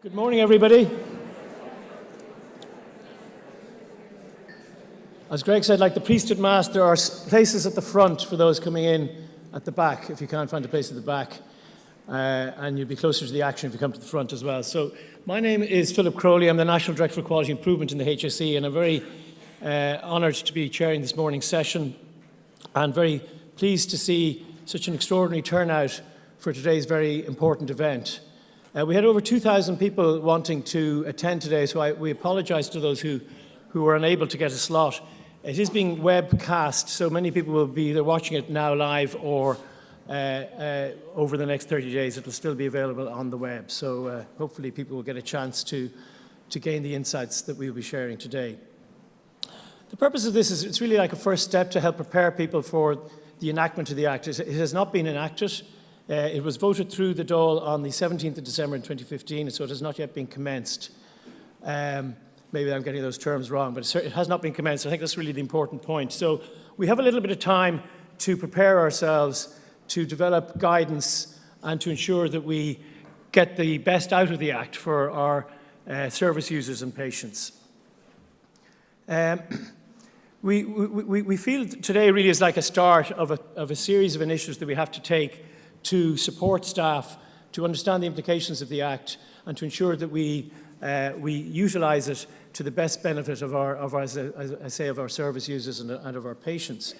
Good morning, everybody. As Greg said, like the priesthood mass, there are places at the front for those coming in at the back, if you can't find a place at the back. And you'll be closer to the action if you come to the front as well. So my name is Philip Crowley. I'm the National Director for Quality Improvement in the HSE, and I'm very honoured to be chairing this morning's session and very pleased to see such an extraordinary turnout for today's very important event. We had over 2,000 people wanting to attend today, so we apologise to those who were unable to get a slot. It is being webcast, so many people will be either watching it now live or over the next 30 days. It will still be available on the web, so hopefully people will get a chance to gain the insights that we will be sharing today. The purpose of this is it's really like a first step to help prepare people for the enactment of the Act. It has not been enacted. It was voted through the Dáil on the 17th of December in 2015, so it has not yet been commenced. Maybe I'm getting those terms wrong, but it has not been commenced. I think that's really the important point. So we have a little bit of time to prepare ourselves, to develop guidance, and to ensure that we get the best out of the Act for our service users and patients. We feel today really is like a start of a series of initiatives that we have to take to support staff, to understand the implications of the Act, and to ensure that we utilise it to the best benefit of our service users and of our patients.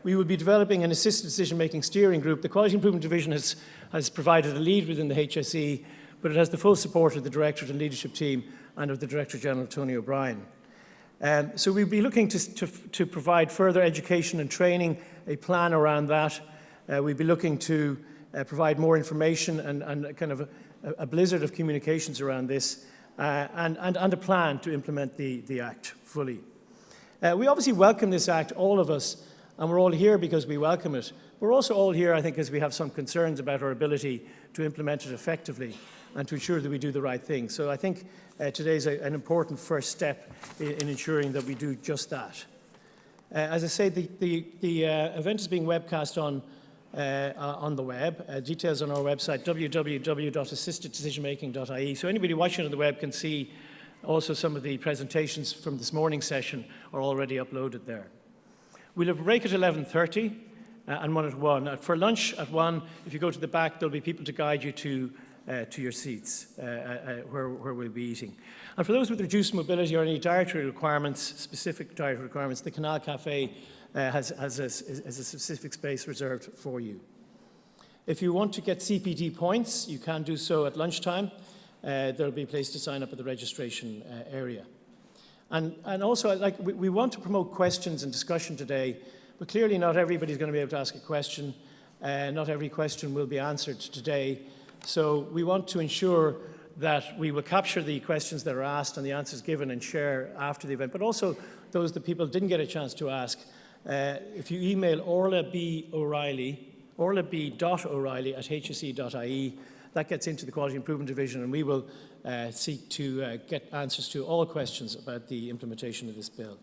We will be developing an assisted decision-making steering group. The Quality Improvement Division has provided a lead within the HSE, but it has the full support of the Directorate and Leadership Team and of the Director General, Tony O'Brien. So we'll be looking to provide further education and training, a plan around that. We'll be looking to provide more information and kind of a blizzard of communications around this and a plan to implement the Act fully. We obviously welcome this Act, all of us, and we're all here because we welcome it. We're also all here, I think, because we have some concerns about our ability to implement it effectively and to ensure that we do the right thing. So I think today is an important first step in ensuring that we do just that. As I say, the event is being webcast on the web. Details on our website, www.assisteddecisionmaking.ie. So anybody watching on the web can see also some of the presentations from this morning's session are already uploaded there. We'll have a break at 11:30 and one at 1. For lunch at 1, if you go to the back, there'll be people to guide you to your seats where we'll be eating. And for those with reduced mobility or any dietary requirements, specific dietary requirements, the Canal Cafe has a specific space reserved for you. If you want to get CPD points, you can do so at lunchtime. There'll be a place to sign up at the registration area. And also, we want to promote questions and discussion today, but clearly not everybody's going to be able to ask a question. Not every question will be answered today. So we want to ensure that we will capture the questions that are asked and the answers given and share after the event, but also those that people didn't get a chance to ask. If you email orlab.o'reilly@hse.ie, that gets into the Quality Improvement Division, and we will seek to get answers to all questions about the implementation of this bill.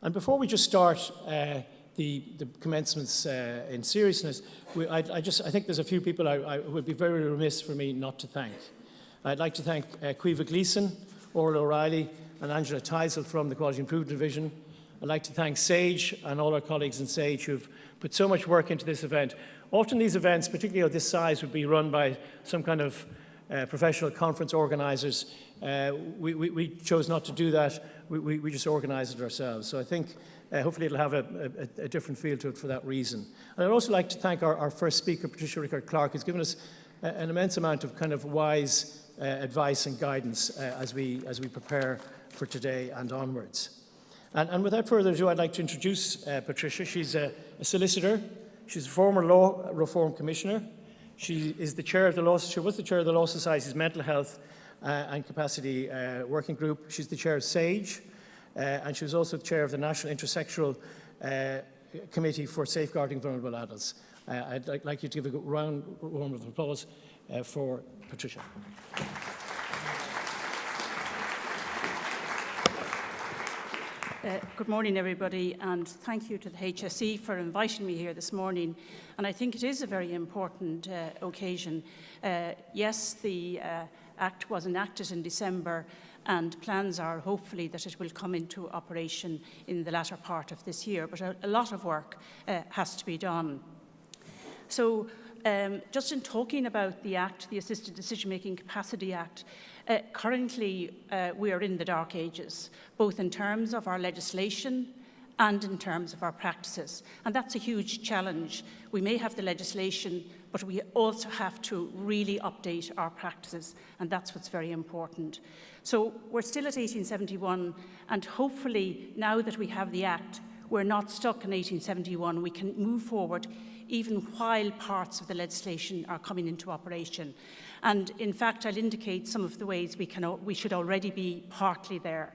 And before we just start the commencements in seriousness, I think there's a few people it would be very remiss for me not to thank. I'd like to thank Caoimhe Gleeson, Orla O'Reilly, and Angela Teisel from the Quality Improvement Division. I'd like to thank SAGE and all our colleagues in SAGE who've put so much work into this event. Often these events, particularly of this size, would be run by some kind of professional conference organisers. We chose not to do that. We just organised it ourselves. So I think hopefully it'll have a different feel to it for that reason. And I'd also like to thank our first speaker, Patricia Rickard-Clark, who's given us an immense amount of kind of wise advice and guidance as we prepare for today and onwards. And without further ado, I'd like to introduce Patricia. She's a solicitor. She's a former law reform commissioner. She is the chair of the She was the chair of the Law Society's Mental Health and Capacity Working Group. She's the chair of SAGE, and she was also the chair of the National Intersectoral Committee for Safeguarding Vulnerable Adults. I'd like you to give a round of applause for Patricia. Good morning, everybody, and thank you to the HSE for inviting me here this morning. And I think it is a very important occasion. Yes, the Act was enacted in December, and plans are hopefully that it will come into operation in the latter part of this year. But a lot of work has to be done. So just in talking about the Act, the Assisted Decision-Making Capacity Act, currently we are in the dark ages, both in terms of our legislation and in terms of our practices. And that's a huge challenge. We may have the legislation, but we also have to really update our practices, and that's what's very important. So we're still at 1871, and hopefully now that we have the Act, we're not stuck in 1871. We can move forward even while parts of the legislation are coming into operation. And in fact, I'll indicate some of the ways we should already be partly there.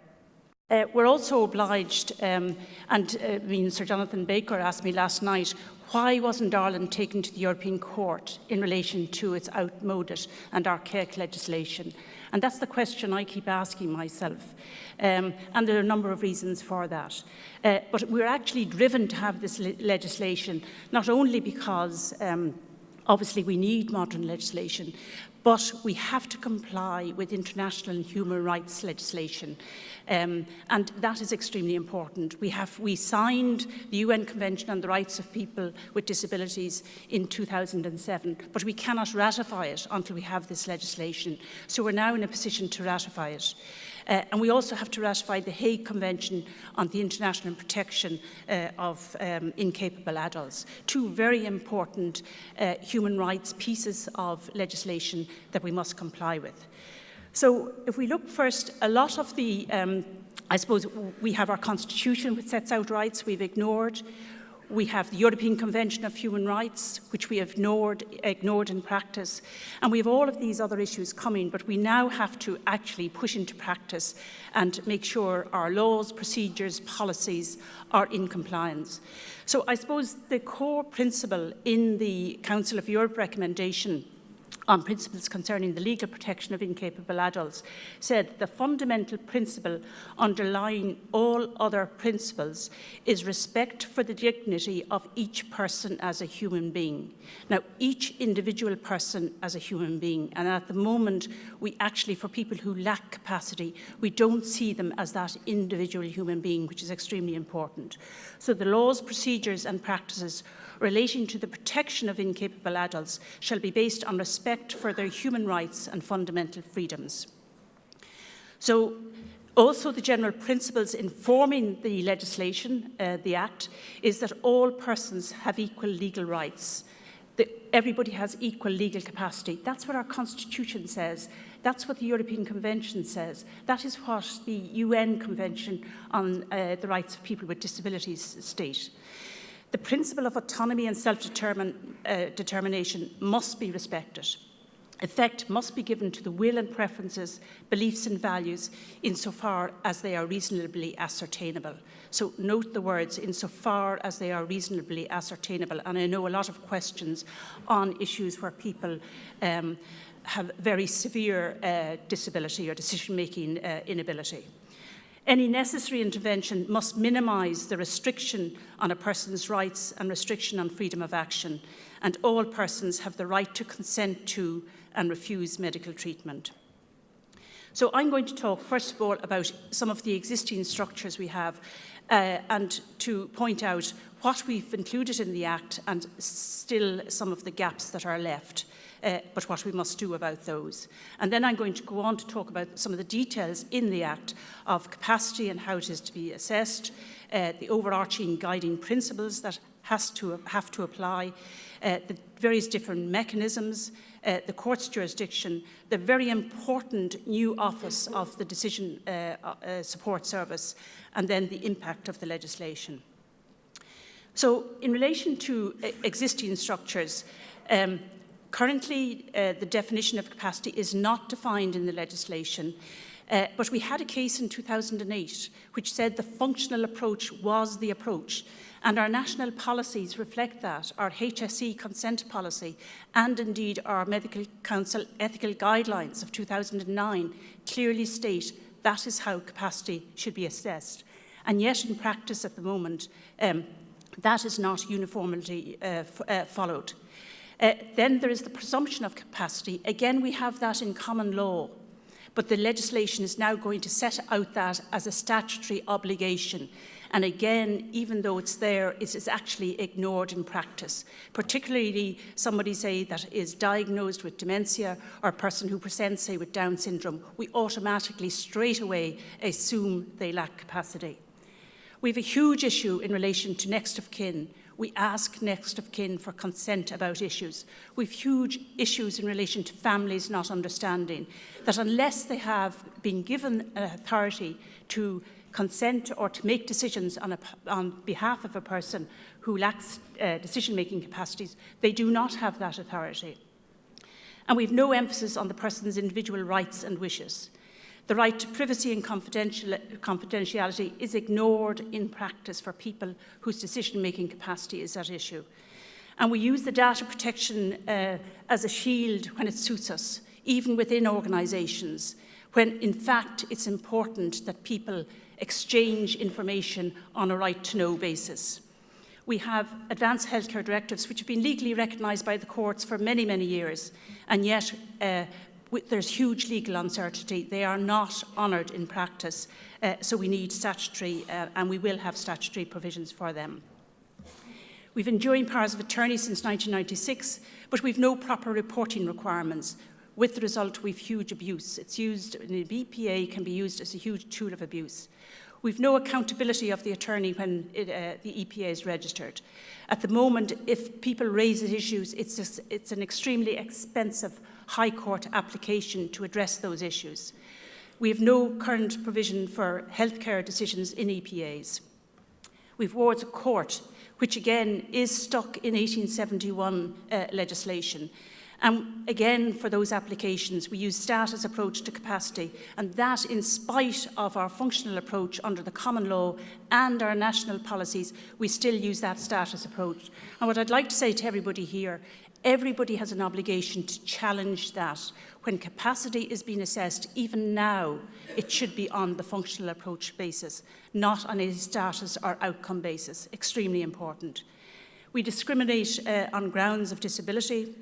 We're also obliged, Sir Jonathan Baker asked me last night, why wasn't Ireland taken to the European Court in relation to its outmoded and archaic legislation? And that's the question I keep asking myself. And there are a number of reasons for that. But we're actually driven to have this legislation, not only because obviously we need modern legislation, but we have to comply with international and human rights legislation. And that is extremely important. We signed the UN Convention on the Rights of People with Disabilities in 2007, but we cannot ratify it until we have this legislation. So we're now in a position to ratify it. And we also have to ratify the Hague Convention on the International Protection of Incapable Adults. Two very important human rights pieces of legislation that we must comply with. So if we look first, a lot of the, I suppose we have our constitution which sets out rights we've ignored. We have the European Convention of Human Rights, which we have ignored in practice. And we have all of these other issues coming, but we now have to actually push into practice and make sure our laws, procedures, policies are in compliance. So I suppose the core principle in the Council of Europe recommendation on principles concerning the legal protection of incapable adults said the fundamental principle underlying all other principles is respect for the dignity of each person as a human being. Now, each individual person as a human being, and at the moment, we actually, for people who lack capacity, we don't see them as that individual human being, which is extremely important. So the laws, procedures and practices relating to the protection of incapable adults shall be based on respect for their human rights and fundamental freedoms. So also the general principles informing the legislation, the Act, is that all persons have equal legal rights. Everybody has equal legal capacity. That's what our Constitution says. That's what the European Convention says. That is what the UN Convention on the Rights of People with Disabilities state. The principle of autonomy and self-determination must be respected. Effect must be given to the will and preferences, beliefs and values insofar as they are reasonably ascertainable. So note the words, insofar as they are reasonably ascertainable. And I know a lot of questions on issues where people have very severe disability or decision-making inability. Any necessary intervention must minimise the restriction on a person's rights and restriction on freedom of action, and all persons have the right to consent to and refuse medical treatment. So I'm going to talk, first of all, about some of the existing structures we have and to point out what we've included in the Act and still some of the gaps that are left. But what we must do about those. And then I'm going to go on to talk about some of the details in the Act of capacity and how it is to be assessed, the overarching guiding principles that have to apply, the various different mechanisms, the court's jurisdiction, the very important new office of the Decision Support Service, and then the impact of the legislation. So in relation to existing structures, currently, the definition of capacity is not defined in the legislation, but we had a case in 2008 which said the functional approach was the approach, and our national policies reflect that. Our HSE consent policy and indeed our Medical Council ethical guidelines of 2009 clearly state that is how capacity should be assessed. And yet in practice at the moment, that is not uniformly followed. Then there is the presumption of capacity. Again, we have that in common law, but the legislation is now going to set out that as a statutory obligation. And again, even though it's there, it is actually ignored in practice, particularly somebody, say, that is diagnosed with dementia or a person who presents, say, with Down syndrome. We automatically, straight away, assume they lack capacity. We have a huge issue in relation to next of kin. We ask next of kin for consent about issues. We have huge issues in relation to families not understanding that unless they have been given authority to consent or to make decisions on behalf of a person who lacks decision-making capacities, they do not have that authority. And we have no emphasis on the person's individual rights and wishes. The right to privacy and confidentiality is ignored in practice for people whose decision-making capacity is at issue. And we use the data protection as a shield when it suits us, even within organisations, when in fact it's important that people exchange information on a right-to-know basis. We have advanced healthcare directives which have been legally recognised by the courts for many, many years, and yet there's huge legal uncertainty. They are not honoured in practice, so we need statutory, and we will have statutory provisions for them. We've enduring powers of attorney since 1996, but we've no proper reporting requirements. With the result, we've huge abuse. It's used, the BPA can be used as a huge tool of abuse. We've no accountability of the attorney when the EPA is registered. At the moment, if people raise issues, it's an extremely expensive High Court application to address those issues. We have no current provision for healthcare decisions in EPAs. We have wards of court, which again is stuck in 1871 legislation. And again, for those applications, we use status approach to capacity, and that in spite of our functional approach under the common law and our national policies, we still use that status approach. And what I'd like to say to everybody here, everybody has an obligation to challenge that. When capacity is being assessed, even now, it should be on the functional approach basis, not on a status or outcome basis. Extremely important. We discriminate on grounds of disability.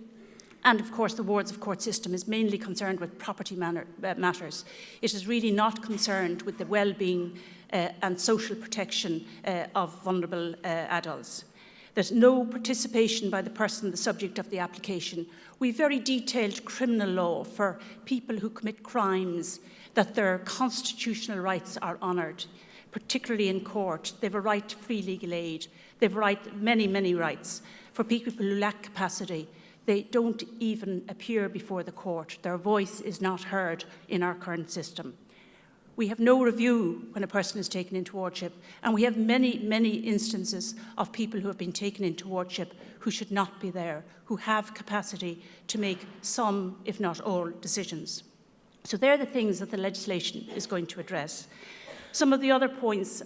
And of course, the wards of court system is mainly concerned with property matters. It is really not concerned with the well-being and social protection of vulnerable adults. There's no participation by the person, the subject of the application. We have very detailed criminal law for people who commit crimes, that their constitutional rights are honoured, particularly in court. They have a right to free legal aid. They have a right, many, many rights. For people who lack capacity, they don't even appear before the court. Their voice is not heard in our current system. We have no review when a person is taken into wardship, and we have many, many instances of people who have been taken into wardship who should not be there, who have capacity to make some, if not all, decisions. So they're the things that the legislation is going to address. Some of the other points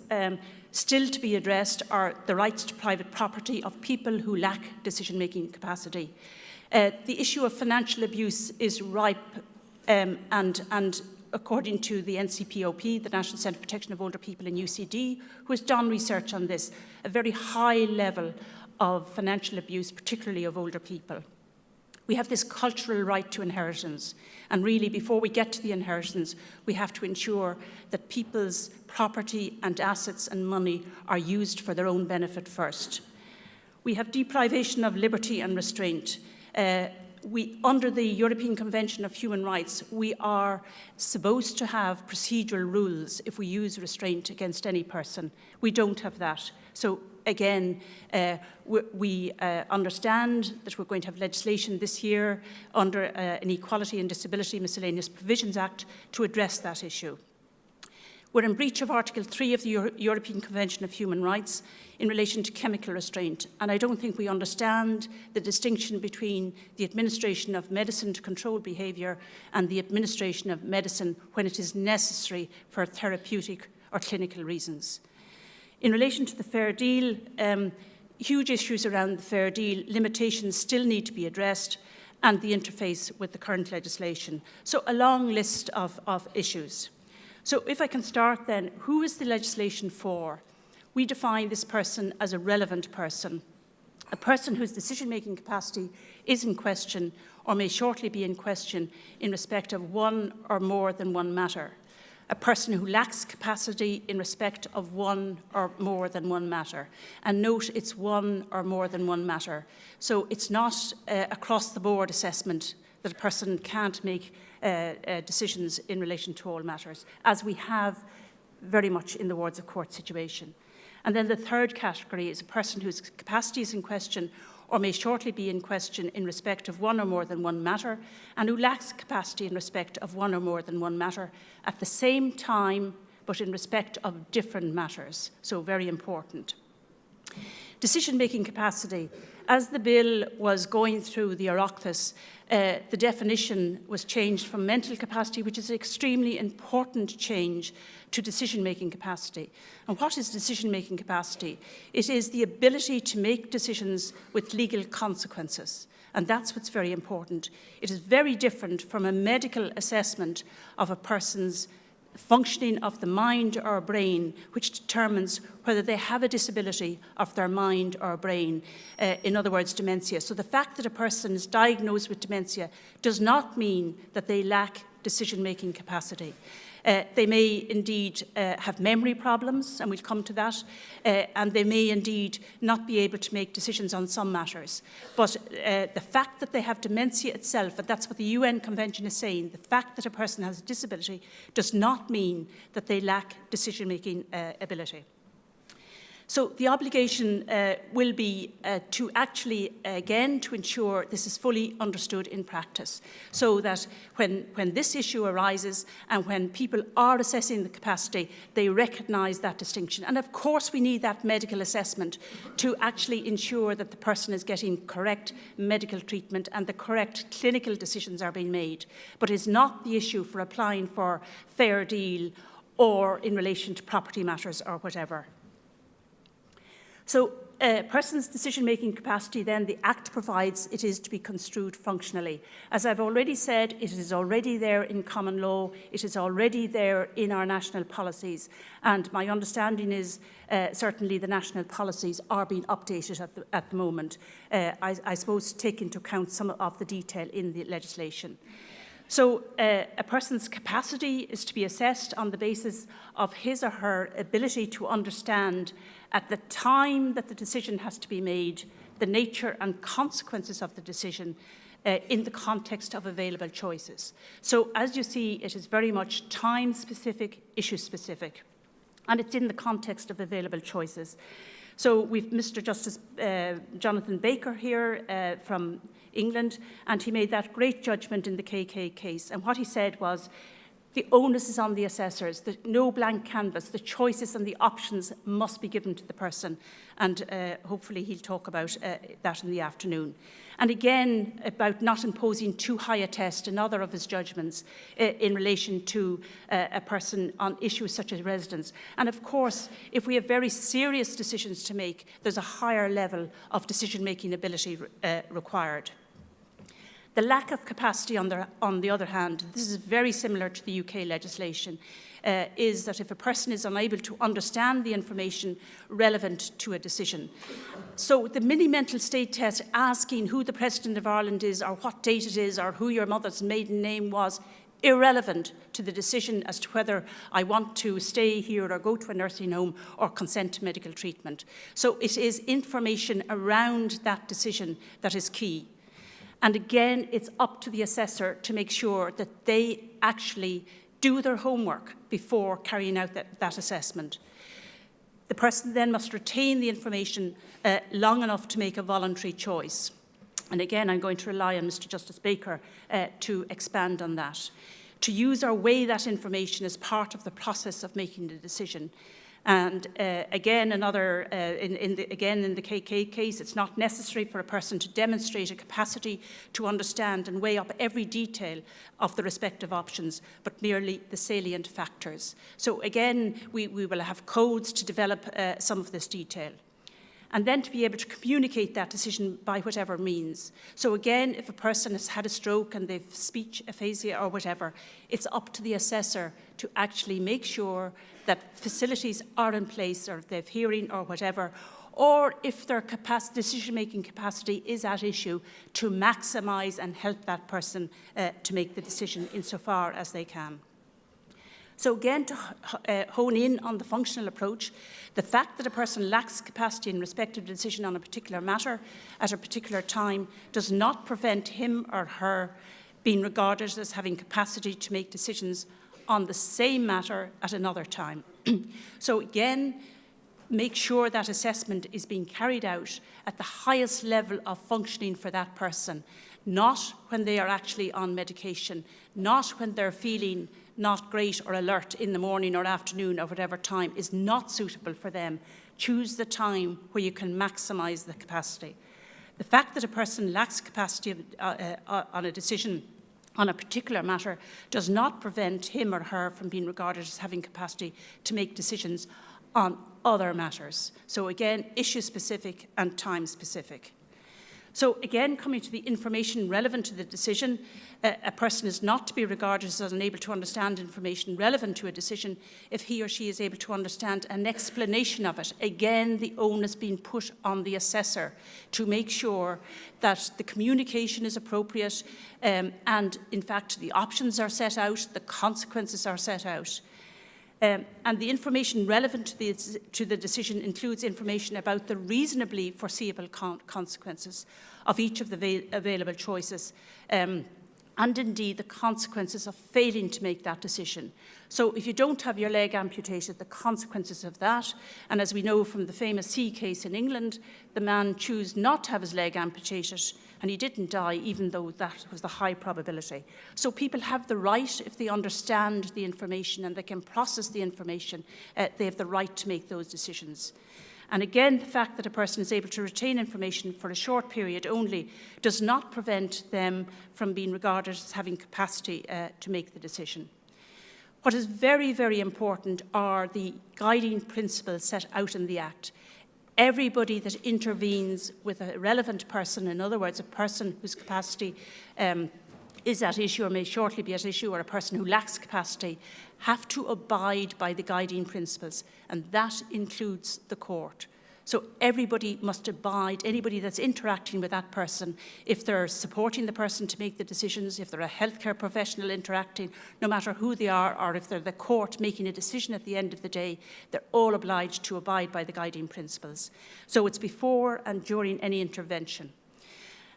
still to be addressed are the rights to private property of people who lack decision-making capacity. The issue of financial abuse is ripe and according to the NCPOP, the National Centre for Protection of Older People in UCD, who has done research on this, a very high level of financial abuse, particularly of older people. We have this cultural right to inheritance, and really before we get to the inheritance, we have to ensure that people's property and assets and money are used for their own benefit first. We have deprivation of liberty and restraint. Under the European Convention of Human Rights, we are supposed to have procedural rules if we use restraint against any person. We don't have that. So again, we understand that we're going to have legislation this year under an Equality and Disability Miscellaneous Provisions Act to address that issue. We're in breach of Article 3 of the European Convention of Human Rights in relation to chemical restraint, and I don't think we understand the distinction between the administration of medicine to control behaviour and the administration of medicine when it is necessary for therapeutic or clinical reasons. In relation to the fair deal, huge issues around the fair deal, limitations still need to be addressed, and the interface with the current legislation. So a long list of issues. So if I can start then, who is the legislation for? We define this person as a relevant person. A person whose decision-making capacity is in question or may shortly be in question in respect of one or more than one matter. A person who lacks capacity in respect of one or more than one matter. And note, it's one or more than one matter. So it's not across-the-board assessment that a person can't make decisions in relation to all matters, as we have very much in the wards of court situation. And then the third category is a person whose capacity is in question or may shortly be in question in respect of one or more than one matter, and who lacks capacity in respect of one or more than one matter at the same time, but in respect of different matters. So very important. Decision-making capacity. As the bill was going through the Oireachtas, the definition was changed from mental capacity, which is an extremely important change, to decision-making capacity. And what is decision-making capacity? It is the ability to make decisions with legal consequences. And that's what's very important. It is very different from a medical assessment of a person's functioning of the mind or brain, which determines whether they have a disability of their mind or brain, in other words, dementia. So the fact that a person is diagnosed with dementia does not mean that they lack decision-making capacity. They may indeed have memory problems, and we'll come to that, and they may indeed not be able to make decisions on some matters. But the fact that they have dementia itself, and that's what the UN Convention is saying, the fact that a person has a disability does not mean that they lack decision-making ability. So the obligation will be to actually, again, to ensure this is fully understood in practice, so that when this issue arises and when people are assessing the capacity, they recognise that distinction. And of course we need that medical assessment to actually ensure that the person is getting correct medical treatment and the correct clinical decisions are being made. But it's not the issue for applying for fair deal or in relation to property matters or whatever. So a person's decision-making capacity, then, the Act provides it is to be construed functionally. As I've already said, it is already there in common law, it is already there in our national policies, and my understanding is certainly the national policies are being updated at the moment, I suppose to take into account some of the detail in the legislation. So a person's capacity is to be assessed on the basis of his or her ability to understand at the time that the decision has to be made, the nature and consequences of the decision in the context of available choices. So as you see, it is very much time-specific, issue-specific, and it's in the context of available choices. So we've Mr. Justice Jonathan Baker here from England, and he made that great judgment in the KK case. And what he said was, the onus is on the assessors, no blank canvas, the choices and the options must be given to the person. And hopefully he'll talk about that in the afternoon. And again, about not imposing too high a test, another of his judgments in relation to a person on issues such as residence. And of course, if we have very serious decisions to make, there's a higher level of decision-making ability required. The lack of capacity, on the other hand, this is very similar to the UK legislation, is that if a person is unable to understand the information relevant to a decision. So the mini-mental state test asking who the President of Ireland is or what date it is or who your mother's maiden name was, irrelevant to the decision as to whether I want to stay here or go to a nursing home or consent to medical treatment. So it is information around that decision that is key. And again, it's up to the assessor to make sure that they actually do their homework before carrying out that assessment. The person then must retain the information long enough to make a voluntary choice. And again, I'm going to rely on Mr. Justice Baker to expand on that. To use or weigh that information as part of the process of making the decision. And again, in the KK case, it's not necessary for a person to demonstrate a capacity to understand and weigh up every detail of the respective options, but merely the salient factors. So again, we will have codes to develop some of this detail. And then to be able to communicate that decision by whatever means. So again, if a person has had a stroke and they've speech aphasia or whatever, it's up to the assessor to actually make sure that facilities are in place, or if they have hearing or whatever, or if their decision-making capacity is at issue, to maximise and help that person to make the decision insofar as they can. So again, to hone in on the functional approach, the fact that a person lacks capacity in respect of a decision on a particular matter at a particular time does not prevent him or her being regarded as having capacity to make decisions on the same matter at another time. So again, make sure that assessment is being carried out at the highest level of functioning for that person, not when they are actually on medication, not when they're feeling not great or alert in the morning or afternoon or whatever time is not suitable for them. Choose the time where you can maximise the capacity. The fact that a person lacks capacity on a decision on a particular matter does not prevent him or her from being regarded as having capacity to make decisions on other matters. So again, issue-specific and time-specific. So again, coming to the information relevant to the decision, a person is not to be regarded as unable to understand information relevant to a decision if he or she is able to understand an explanation of it. Again, the onus being put on the assessor to make sure that the communication is appropriate and, in fact, the options are set out, the consequences are set out. And the information relevant to the decision includes information about the reasonably foreseeable consequences of each of the available choices, and indeed the consequences of failing to make that decision. So if you don't have your leg amputated, the consequences of that, and as we know from the famous C case in England, the man chose not to have his leg amputated and he didn't die, even though that was the high probability. So people have the right, if they understand the information and they can process the information, they have the right to make those decisions. And again, the fact that a person is able to retain information for a short period only does not prevent them from being regarded as having capacity to make the decision. What is very, very important are the guiding principles set out in the Act. Everybody that intervenes with a relevant person, in other words, a person whose capacity is at issue or may shortly be at issue, or a person who lacks capacity, have to abide by the guiding principles, and that includes the court. So everybody must abide, anybody that's interacting with that person, if they're supporting the person to make the decisions, if they're a healthcare professional interacting, no matter who they are, or if they're the court making a decision at the end of the day, they're all obliged to abide by the guiding principles. So it's before and during any intervention.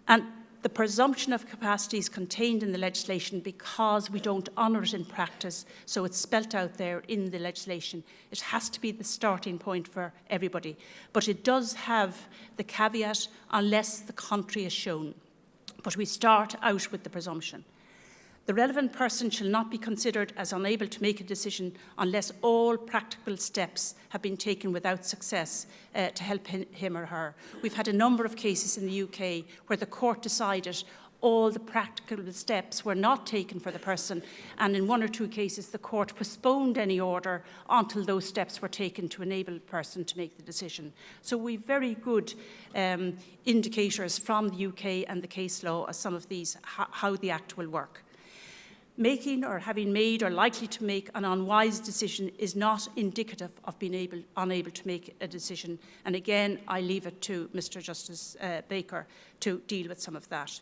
And the presumption of capacity is contained in the legislation because we don't honour it in practice, so it's spelt out there in the legislation. It has to be the starting point for everybody, but it does have the caveat unless the contrary is shown. But we start out with the presumption. The relevant person shall not be considered as unable to make a decision unless all practical steps have been taken without success to help him or her. We've had a number of cases in the UK where the court decided all the practical steps were not taken for the person, and in one or two cases the court postponed any order until those steps were taken to enable the person to make the decision. So we've very good indicators from the UK and the case law as some of these, how the Act will work. Making or having made or likely to make an unwise decision is not indicative of being unable to make a decision. And again, I leave it to Mr. Justice Baker to deal with some of that.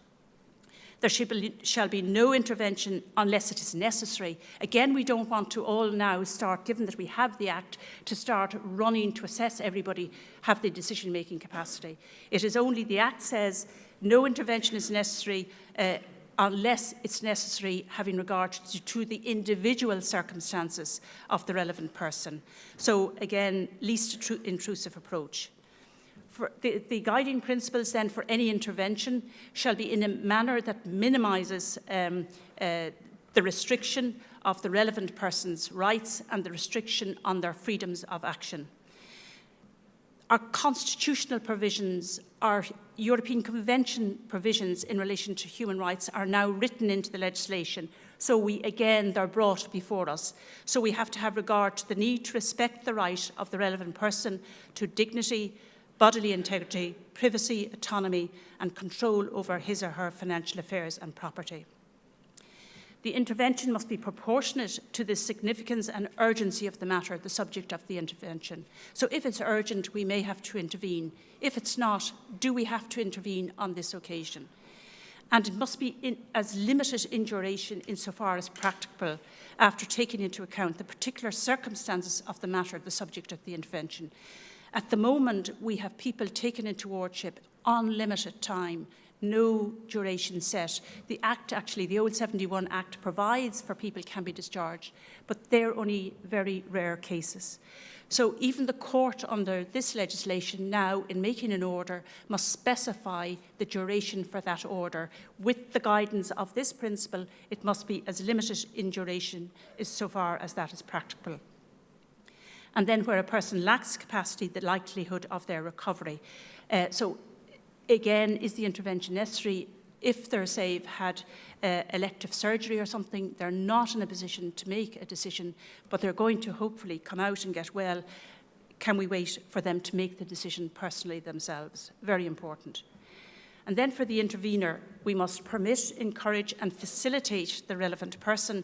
There shall be no intervention unless it is necessary. Again, we don't want to all now start, given that we have the Act, to start running to assess everybody have the decision-making capacity. It is only the Act says no intervention is necessary unless it's necessary having regard to the individual circumstances of the relevant person. So again, least intrusive approach. For the guiding principles then for any intervention shall be in a manner that minimises the restriction of the relevant person's rights and the restriction on their freedoms of action. Our constitutional provisions, our European Convention provisions in relation to human rights are now written into the legislation. So they're brought before us. So we have to have regard to the need to respect the right of the relevant person to dignity, bodily integrity, privacy, autonomy, and control over his or her financial affairs and property. The intervention must be proportionate to the significance and urgency of the matter, the subject of the intervention. So if it's urgent, we may have to intervene. If it's not, do we have to intervene on this occasion? And it must be as limited in duration insofar as practicable, after taking into account the particular circumstances of the matter, the subject of the intervention. At the moment, we have people taken into wardship on limited time, no duration set. The Act, actually, the old 71 Act provides for people can be discharged, but they're only very rare cases. So even the court under this legislation now, in making an order, must specify the duration for that order. With the guidance of this principle, it must be as limited in duration as so far as that is practicable. And then where a person lacks capacity, the likelihood of their recovery. So again, is the intervention necessary? If they're, say, had elective surgery or something, they're not in a position to make a decision, but they're going to hopefully come out and get well. Can we wait for them to make the decision personally themselves? Very important. And then for the intervener, we must permit, encourage and facilitate the relevant person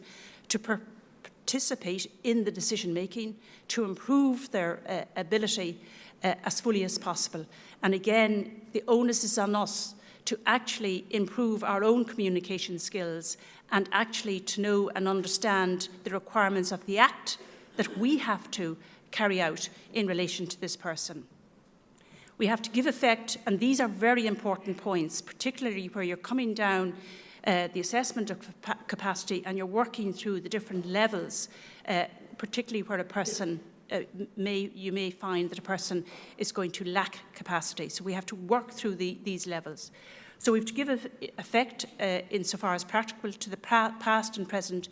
to participate in the decision-making, to improve their ability as fully as possible. And again, the onus is on us to actually improve our own communication skills and actually to know and understand the requirements of the Act that we have to carry out in relation to this person. We have to give effect, and these are very important points, particularly where you're coming down the assessment of capacity and you're working through the different levels, particularly where a person you may find that a person is going to lack capacity. So we have to work through these levels. So we have to give effect, insofar as practical, to the past and present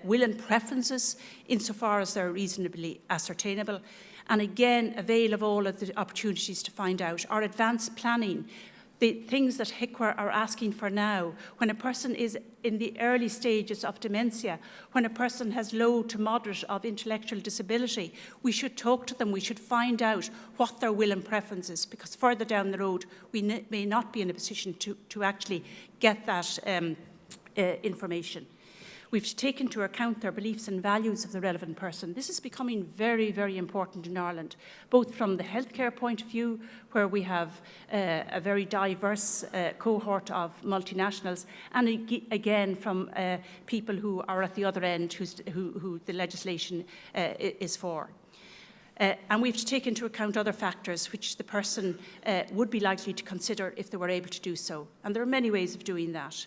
will and preferences, insofar as they're reasonably ascertainable. And again, avail of all of the opportunities to find out. Our advanced planning, the things that HICWA are asking for now, when a person is in the early stages of dementia, when a person has low to moderate of intellectual disability, we should talk to them, we should find out what their will and preference is, because further down the road, we may not be in a position to actually get that information. We've to take into account their beliefs and values of the relevant person. This is becoming very, very important in Ireland, both from the healthcare point of view, where we have a very diverse cohort of multinationals, and again from people who are at the other end, who the legislation is for. And we have to take into account other factors which the person would be likely to consider if they were able to do so. And there are many ways of doing that.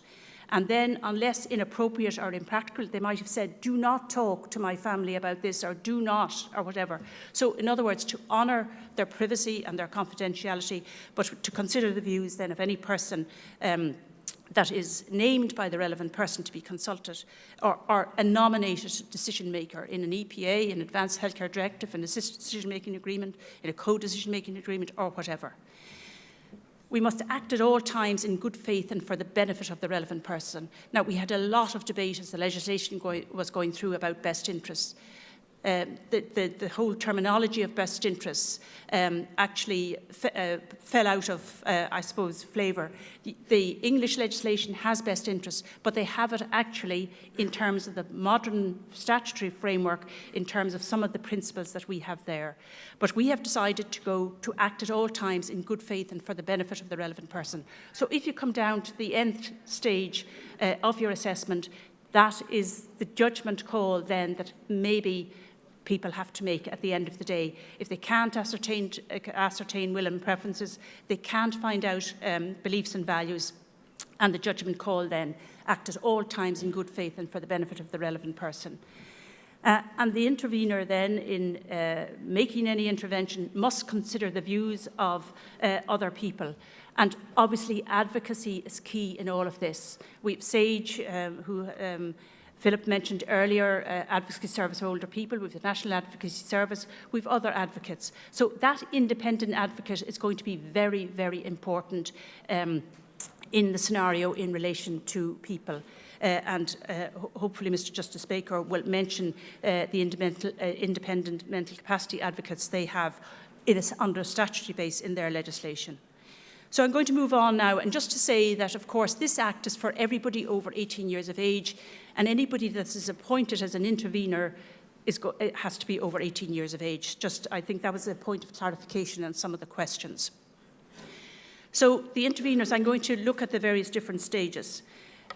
And then, unless inappropriate or impractical, they might have said, do not talk to my family about this, or do not, or whatever. So, in other words, to honour their privacy and their confidentiality, but to consider the views then of any person that is named by the relevant person to be consulted, or a nominated decision maker in an EPA, an Advanced Healthcare Directive, an Assisted Decision-Making Agreement, in a Co-Decision-Making Agreement, or whatever. We must act at all times in good faith and for the benefit of the relevant person. Now, we had a lot of debate as the legislation was going through about best interests. The whole terminology of best interests actually fell out of, I suppose, flavour. The English legislation has best interests, but they have it actually in terms of the modern statutory framework, in terms of some of the principles that we have there. But we have decided to act at all times in good faith and for the benefit of the relevant person. So if you come down to the nth stage of your assessment, that is the judgment call then that maybe people have to make at the end of the day. If they can't ascertain will and preferences, they can't find out beliefs and values, and the judgment call then act at all times in good faith and for the benefit of the relevant person. And the intervener then in making any intervention must consider the views of other people. And obviously advocacy is key in all of this. We've SAGE, who Philip mentioned earlier, Advocacy Service for Older People, with the National Advocacy Service, we've other advocates. So that independent advocate is going to be very, very important in the scenario in relation to people. Hopefully Mr. Justice Baker will mention the independent mental capacity advocates they have under a statutory base in their legislation. So I'm going to move on now, and just to say that, of course, this Act is for everybody over 18 years of age, and anybody that is appointed as an intervenor it has to be over 18 years of age. I think that was a point of clarification on some of the questions. So the intervenors, I'm going to look at the various different stages.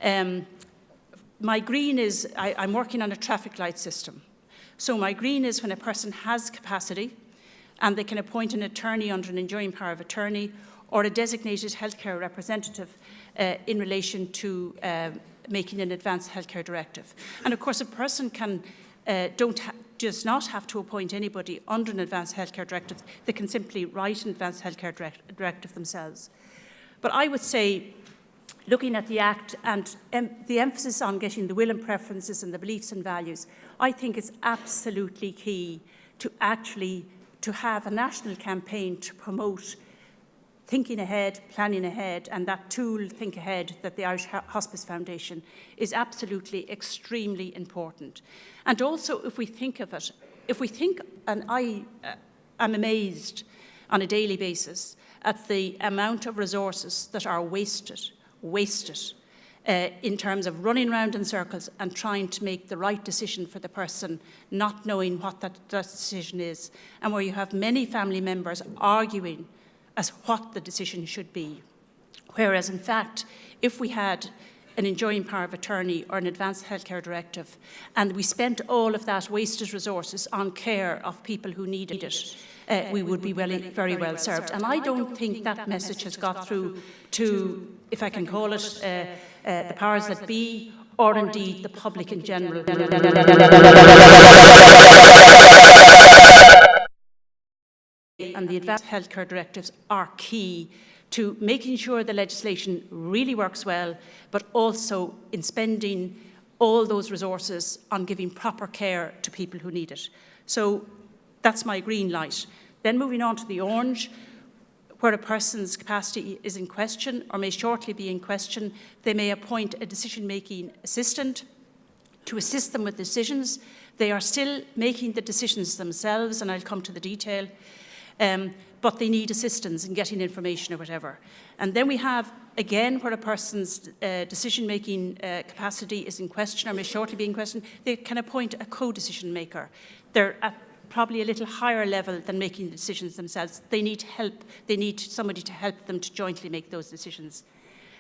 My green is, I'm working on a traffic light system. So my green is when a person has capacity and they can appoint an attorney under an enduring power of attorney or a designated healthcare representative in relation to making an advanced healthcare directive. And of course, a person does not have to appoint anybody under an advanced healthcare directive. They can simply write an advanced healthcare directive themselves. But I would say, looking at the Act and the emphasis on getting the will and preferences and the beliefs and values, I think it's absolutely key to have a national campaign to promote thinking ahead, planning ahead, and that tool, Think Ahead, that the Irish Hospice Foundation is absolutely extremely important. And also, if we think of it, and I am amazed on a daily basis at the amount of resources that are wasted in terms of running around in circles and trying to make the right decision for the person, not knowing what that decision is, and where you have many family members arguing as what the decision should be. Whereas, in fact, if we had an enduring power of attorney or an advanced healthcare directive, and we spent all of that wasted resources on care of people who need it, we would be very well served. And I don't think that message has got through to, if I can call it, the powers that be, or indeed the public in general. And the advanced healthcare directives are key to making sure the legislation really works well, but also in spending all those resources on giving proper care to people who need it. So that's my green light. Then moving on to the orange, where a person's capacity is in question or may shortly be in question, they may appoint a decision-making assistant to assist them with decisions. They are still making the decisions themselves, and I'll come to the detail. But they need assistance in getting information or whatever. And then we have, again, where a person's decision-making capacity is in question or may shortly be in question, they can appoint a co-decision maker. They're at probably a little higher level than making the decisions themselves. They need help. They need somebody to help them to jointly make those decisions.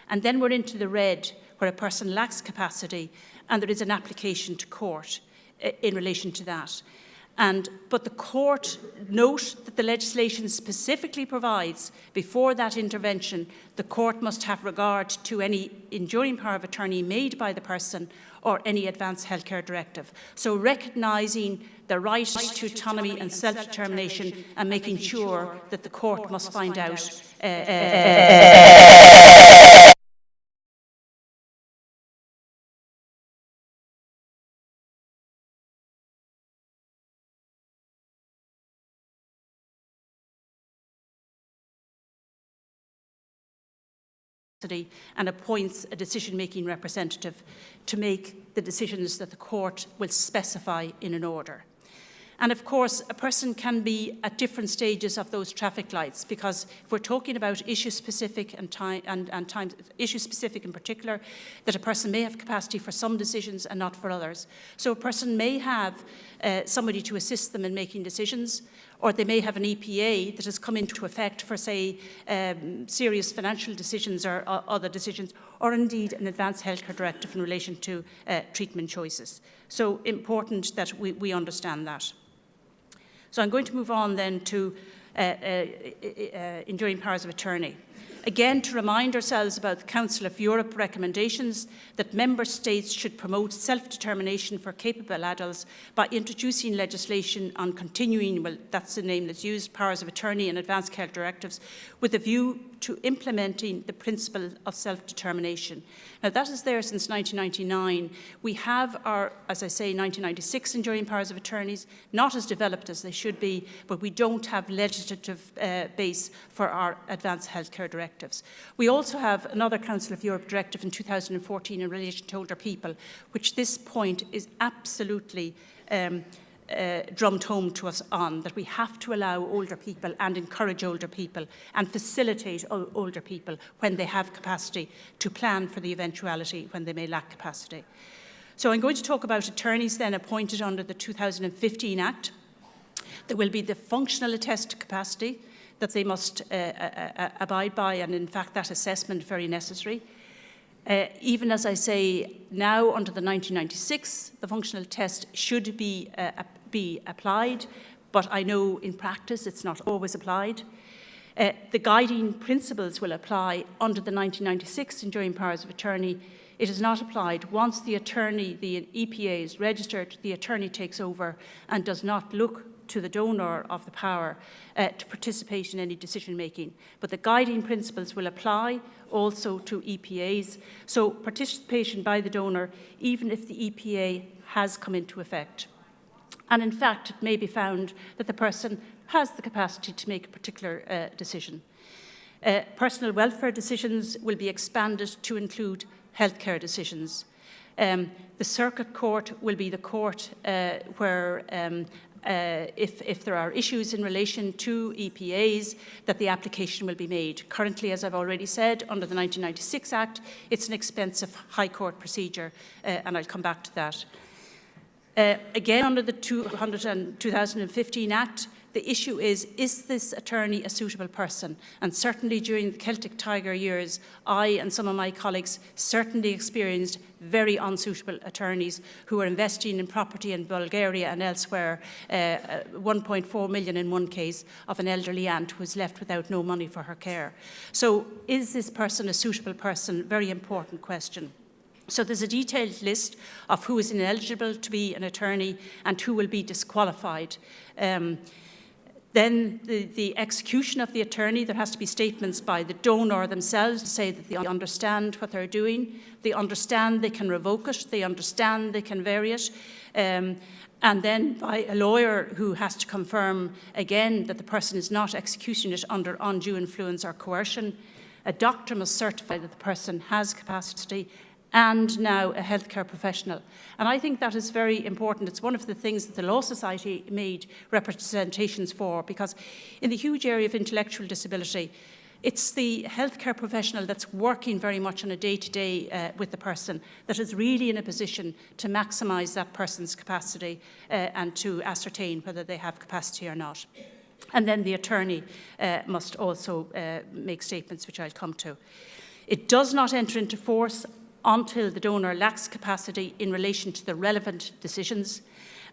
And then we're into the red, where a person lacks capacity and there is an application to court in relation to that. But the court note that the legislation specifically provides before that intervention, the court must have regard to any enduring power of attorney made by the person or any advanced healthcare directive. So recognising the right to autonomy and self-determination and making sure that the court must find out and appoints a decision-making representative to make the decisions that the court will specify in an order. And of course, a person can be at different stages of those traffic lights, because if we're talking about issue-specific and time issue-specific in particular, that a person may have capacity for some decisions and not for others. So a person may have somebody to assist them in making decisions, or they may have an EPA that has come into effect for, say, serious financial decisions or other decisions, or indeed an advanced healthcare directive in relation to treatment choices. So important that we understand that. So I'm going to move on then to enduring powers of attorney. Again, to remind ourselves about the Council of Europe recommendations that member states should promote self-determination for capable adults by introducing legislation on continuing, well, that's the name that's used, powers of attorney and advanced care directives, with a view to implementing the principle of self-determination. Now, that is there since 1999. We have our, as I say, 1996 enduring powers of attorneys, not as developed as they should be, but we don't have legislative base for our advanced healthcare directives. We also have another Council of Europe directive in 2014 in relation to older people, which this point is absolutely drummed home to us on, that we have to allow older people and encourage older people and facilitate older people when they have capacity to plan for the eventuality when they may lack capacity. So I'm going to talk about attorneys then appointed under the 2015 Act. There will be the functional attest capacity that they must abide by, and in fact that assessment very necessary. Even as I say now, under the 1996, the functional test should be applied, but I know in practice it's not always applied. The guiding principles will apply under the 1996 enduring powers of attorney. It is not applied. Once the attorney, the EPA is registered, the attorney takes over and does not look to the donor of the power to participate in any decision making. But the guiding principles will apply also to EPAs. So participation by the donor, even if the EPA has come into effect. And in fact, it may be found that the person has the capacity to make a particular decision. Personal welfare decisions will be expanded to include healthcare decisions. The circuit court will be the court where if there are issues in relation to EPAs, that the application will be made. Currently, as I've already said, under the 1996 Act, it's an expensive High Court procedure, and I'll come back to that. Again, under the 2015 Act, the issue is this attorney a suitable person? And certainly during the Celtic Tiger years, I and some of my colleagues certainly experienced very unsuitable attorneys who were investing in property in Bulgaria and elsewhere, 1.4 million in one case of an elderly aunt who was left without no money for her care. So is this person a suitable person? Very important question. So there's a detailed list of who is ineligible to be an attorney and who will be disqualified. Then the execution of the attorney, there has to be statements by the donor themselves to say that they understand what they're doing, they understand they can revoke it, they understand they can vary it, and then by a lawyer who has to confirm again that the person is not executing it under undue influence or coercion. A doctor must certify that the person has capacity, and now a healthcare professional. And I think that is very important. It's one of the things that the Law Society made representations for, because in the huge area of intellectual disability, it's the healthcare professional that's working very much on a day-to-day with the person that is really in a position to maximise that person's capacity and to ascertain whether they have capacity or not. And then the attorney must also make statements, which I'll come to. It does not enter into force until the donor lacks capacity in relation to the relevant decisions,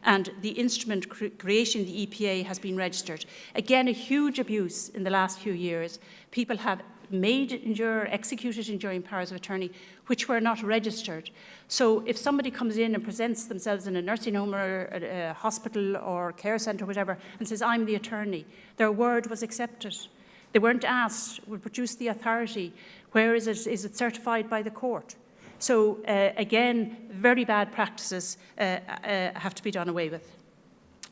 and the instrument creating the EPA has been registered. Again, a huge abuse in the last few years. People have executed enduring powers of attorney which were not registered. So if somebody comes in and presents themselves in a nursing home or a hospital or care centre or whatever and says, I'm the attorney, their word was accepted. They weren't asked, we'll produce the authority. Where is it? Is it certified by the court? So again, very bad practices have to be done away with.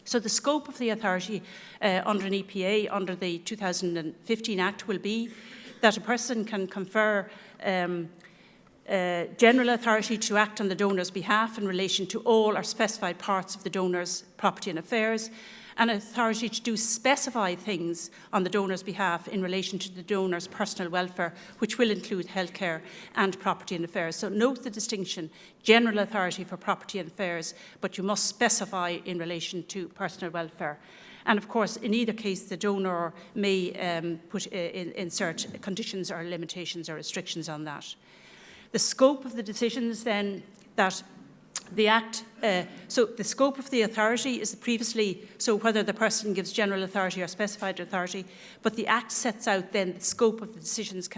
So the scope of the authority under an EPA, under the 2015 Act, will be that a person can confer general authority to act on the donor's behalf in relation to all or specified parts of the donor's property and affairs, and authority to do specified things on the donor's behalf in relation to the donor's personal welfare, which will include healthcare and property and affairs. So note the distinction: general authority for property and affairs, but you must specify in relation to personal welfare. And of course, in either case, the donor may insert conditions or limitations or restrictions on that. The scope of the decisions then that the Act, so the scope of the authority is previously, so whether the person gives general authority or specified authority, but the Act sets out then the scope of the decisions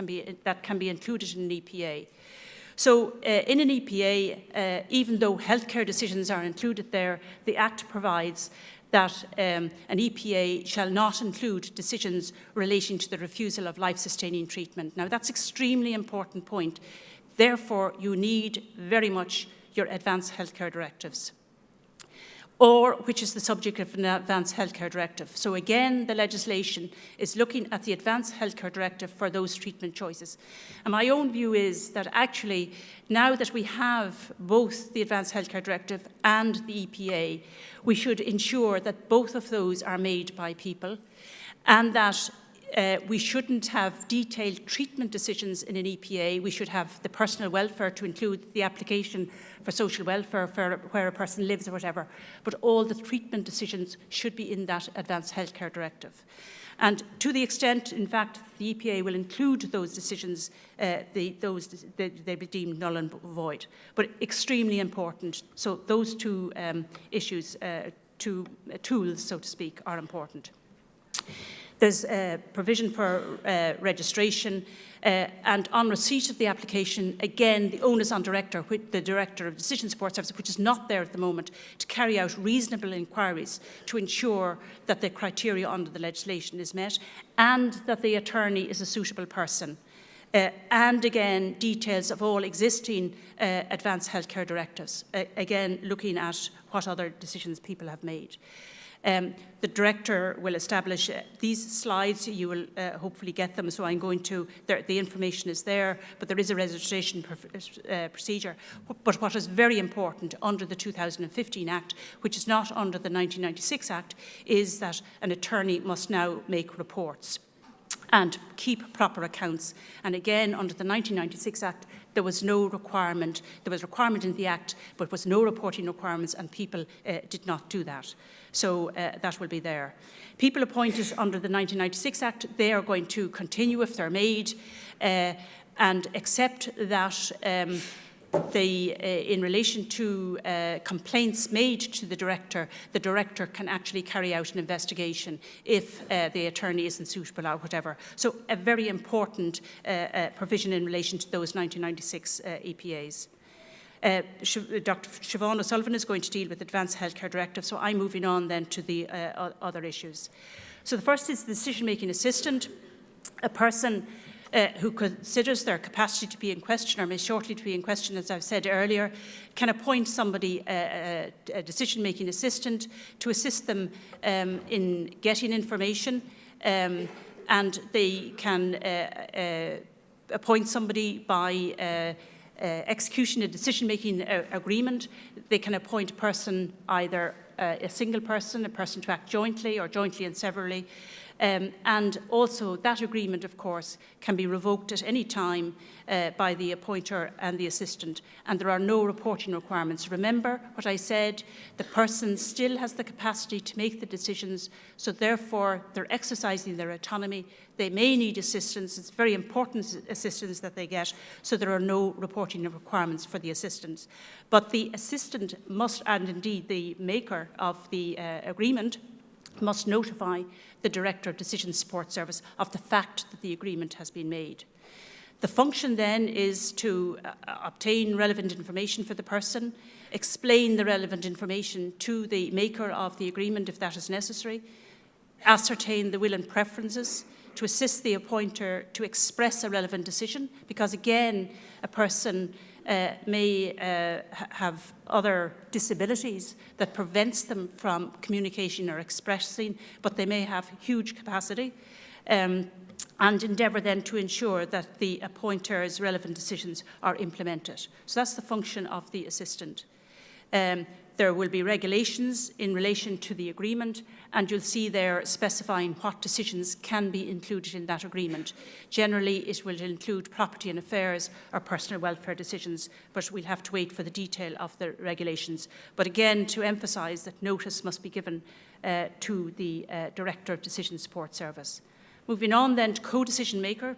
that can be included in an EPA. So in an EPA, even though healthcare decisions are included there, the Act provides that an EPA shall not include decisions relating to the refusal of life-sustaining treatment. Now, that's an extremely important point. Therefore, you need very much your advanced healthcare directives. or which is the subject of an Advanced Healthcare Directive. So again, the legislation is looking at the Advanced Healthcare Directive for those treatment choices. And my own view is that actually, now that we have both the Advanced Healthcare Directive and the EPA, we should ensure that both of those are made by people, and that we shouldn't have detailed treatment decisions in an EPA. We should have the personal welfare to include the application for social welfare for where a person lives or whatever. But all the treatment decisions should be in that Advanced Healthcare Directive. And to the extent, in fact, the EPA will include those decisions, they be deemed null and void. But extremely important. So those two issues, two tools, so to speak, are important. There's a provision for registration, and on receipt of the application, again, the onus on the Director of Decision Support Services, which is not there at the moment, to carry out reasonable inquiries to ensure that the criteria under the legislation is met and that the attorney is a suitable person. And again, details of all existing advanced healthcare directives, again, looking at what other decisions people have made. The Director will establish these slides. You will hopefully get them, so I'm going to, the information is there, but there is a registration procedure. But what is very important under the 2015 Act, which is not under the 1996 Act, is that an attorney must now make reports and keep proper accounts. And again, under the 1996 Act, there was no requirement. There was a requirement in the Act, but was no reporting requirements, and people did not do that. So that will be there. People appointed under the 1996 Act, they are going to continue if they're made, and accept that in relation to complaints made to the Director can actually carry out an investigation if the attorney isn't suitable or whatever. So a very important provision in relation to those 1996 EPAs. Dr. Siobhan O'Sullivan is going to deal with Advanced Healthcare Directive, so I'm moving on then to the other issues. So the first is the decision-making assistant, a person who considers their capacity to be in question or may shortly to be in question, as I've said earlier, can appoint somebody, a decision-making assistant, to assist them in getting information, and they can appoint somebody by execution a decision-making agreement. They can appoint a person, either a single person, a person to act jointly or jointly and severally. And also that agreement, of course, can be revoked at any time by the appointer and the assistant, and there are no reporting requirements. Remember what I said, the person still has the capacity to make the decisions, so therefore they're exercising their autonomy. They may need assistance, it's very important assistance that they get, so there are no reporting requirements for the assistants. But the assistant must, and indeed the maker of the agreement, must notify the Director of Decision Support Service of the fact that the agreement has been made. The function then is to obtain relevant information for the person, explain the relevant information to the maker of the agreement if that is necessary, ascertain the will and preferences, to assist the appointer to express a relevant decision, because again, a person may have other disabilities that prevents them from communicating or expressing, but they may have huge capacity, and endeavour then to ensure that the appointer's relevant decisions are implemented. So that's the function of the assistant. There will be regulations in relation to the agreement, and you'll see there specifying what decisions can be included in that agreement. Generally, it will include property and affairs or personal welfare decisions, but we'll have to wait for the detail of the regulations. But again, to emphasise that notice must be given to the Director of Decision Support Service. Moving on then to co-decision maker.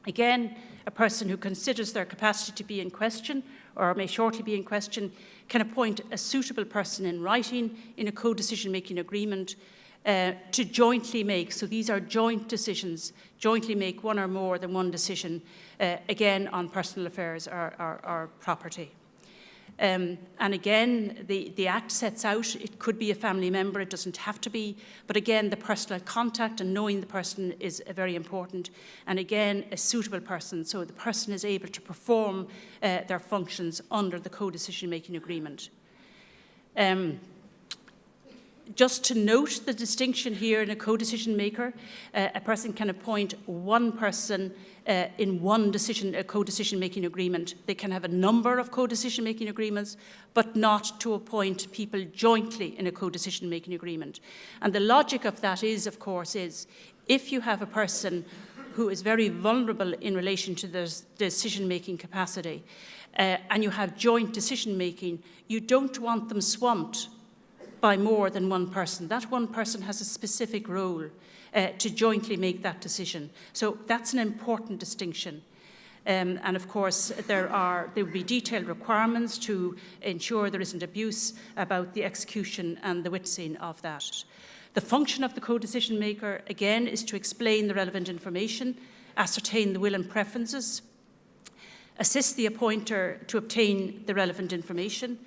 Again, a person who considers their capacity to be in question or may shortly be in question can appoint a suitable person in writing in a co-decision making agreement to jointly make, so these are joint decisions, jointly make one or more than one decision, again on personal affairs or property. And again, the Act sets out, it could be a family member, it doesn't have to be, but again, the personal contact and knowing the person is very important. And again, a suitable person, so the person is able to perform their functions under the co-decision making agreement. Just to note the distinction here in a co-decision maker, a person can appoint one person in one co-decision making agreement. They can have a number of co-decision making agreements, but not to appoint people jointly in a co-decision making agreement. And the logic of that is, of course, is if you have a person who is very vulnerable in relation to their decision-making capacity, and you have joint decision-making, you don't want them swamped by more than one person. That one person has a specific role to jointly make that decision. So that's an important distinction. And of course, there will be detailed requirements to ensure there isn't abuse about the execution and the witnessing of that. The function of the co-decision maker, again, is to explain the relevant information, ascertain the will and preferences, assist the appointer to obtain the relevant information,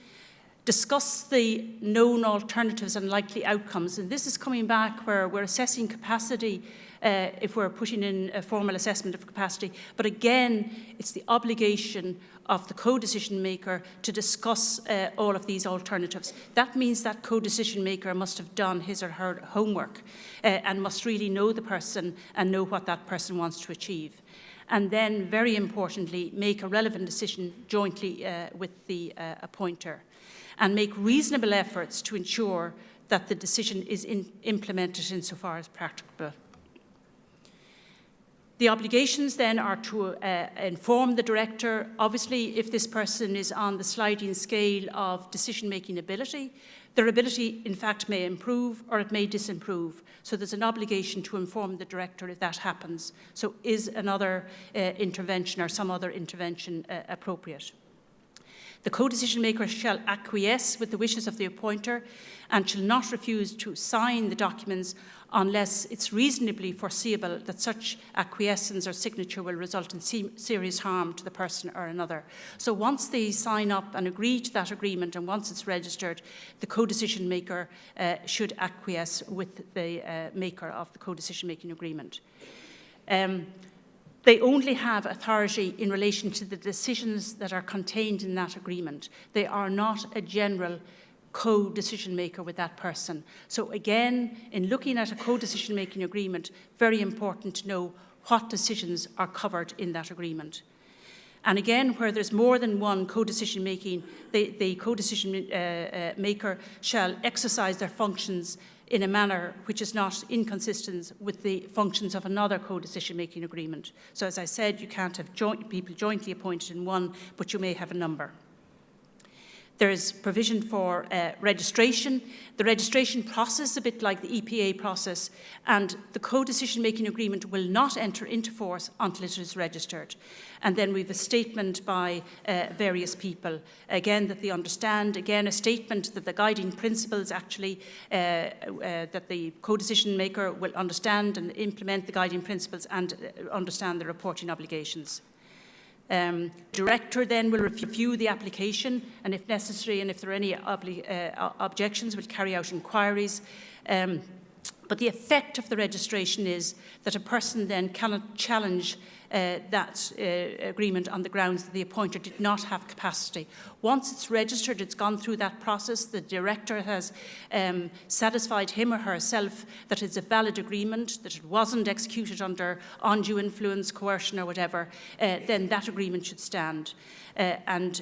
discuss the known alternatives and likely outcomes. And this is coming back where we're assessing capacity if we're putting in a formal assessment of capacity. But again, it's the obligation of the co-decision maker to discuss all of these alternatives. That means that co-decision maker must have done his or her homework and must really know the person and know what that person wants to achieve. And then, very importantly, make a relevant decision jointly with the appointer, and make reasonable efforts to ensure that the decision is implemented insofar as practicable. The obligations then are to inform the director. Obviously, if this person is on the sliding scale of decision-making ability, their ability, in fact, may improve or it may disimprove. So there's an obligation to inform the director if that happens. So is another intervention or some other intervention appropriate? The co-decision maker shall acquiesce with the wishes of the appointer and shall not refuse to sign the documents unless it's reasonably foreseeable that such acquiescence or signature will result in serious harm to the person or another. So once they sign up and agree to that agreement and once it's registered, the co-decision maker should acquiesce with the maker of the co-decision making agreement. They only have authority in relation to the decisions that are contained in that agreement. They are not a general co-decision maker with that person. So again, in looking at a co-decision making agreement, very important to know what decisions are covered in that agreement. And again, where there's more than one co-decision making, the co-decision maker shall exercise their functions in a manner which is not inconsistent with the functions of another co-decision making agreement. So as I said, you can't have people jointly appointed in one, but you may have a number. There is provision for registration. The registration process is a bit like the EPA process, and the co-decision making agreement will not enter into force until it is registered. And then we have a statement by various people, again, that they understand, again, a statement that the guiding principles actually, that the co-decision maker will understand and implement the guiding principles and understand the reporting obligations. Director then will review the application and if necessary and if there are any objections will carry out inquiries. But the effect of the registration is that a person then cannot challenge that agreement on the grounds that the appointer did not have capacity. Once it's registered, it's gone through that process, the director has satisfied him or herself that it's a valid agreement, that it wasn't executed under undue influence, coercion or whatever, then that agreement should stand. And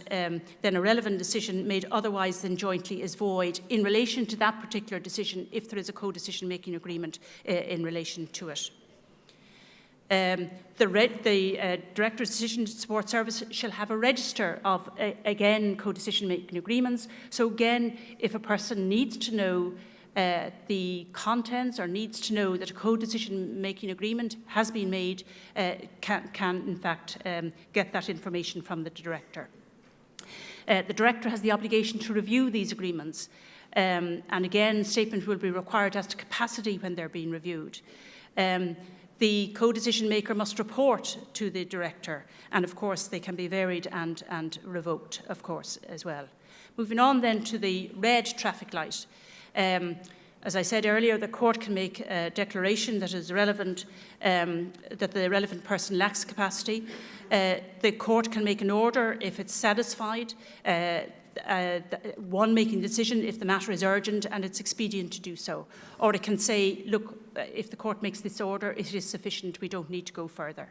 then a relevant decision made otherwise than jointly is void in relation to that particular decision if there is a co-decision making agreement in relation to it. The Director's Decision Support Service shall have a register of, again, co-decision making agreements. So again, if a person needs to know the contents or needs to know that a co-decision making agreement has been made, can in fact get that information from the Director. The Director has the obligation to review these agreements. And again, statement will be required as to capacity when they're being reviewed. The co-decision maker must report to the Director, and of course they can be varied and revoked, of course, as well. Moving on then to the red traffic light. As I said earlier, the court can make a declaration that is relevant, that the relevant person lacks capacity. The court can make an order if it's satisfied one making the decision if the matter is urgent and it's expedient to do so. Or it can say, look, if the court makes this order, it is sufficient, we don't need to go further.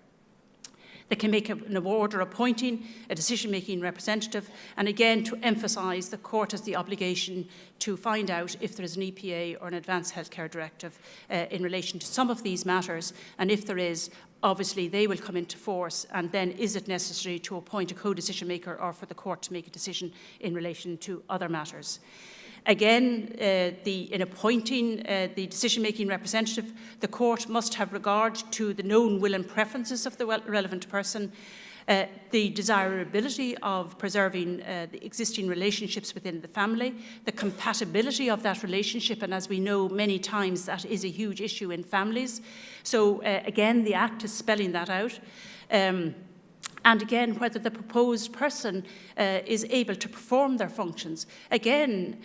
They can make an order appointing a decision-making representative, and again, to emphasise, the court has the obligation to find out if there is an EPA or an advanced healthcare directive in relation to some of these matters, and if there is, obviously they will come into force, and then is it necessary to appoint a co-decision maker or for the court to make a decision in relation to other matters. Again, in appointing the decision-making representative, the court must have regard to the known will and preferences of the relevant person, the desirability of preserving the existing relationships within the family, the compatibility of that relationship, and as we know many times that is a huge issue in families. So again, the Act is spelling that out. And again, whether the proposed person is able to perform their functions. Again,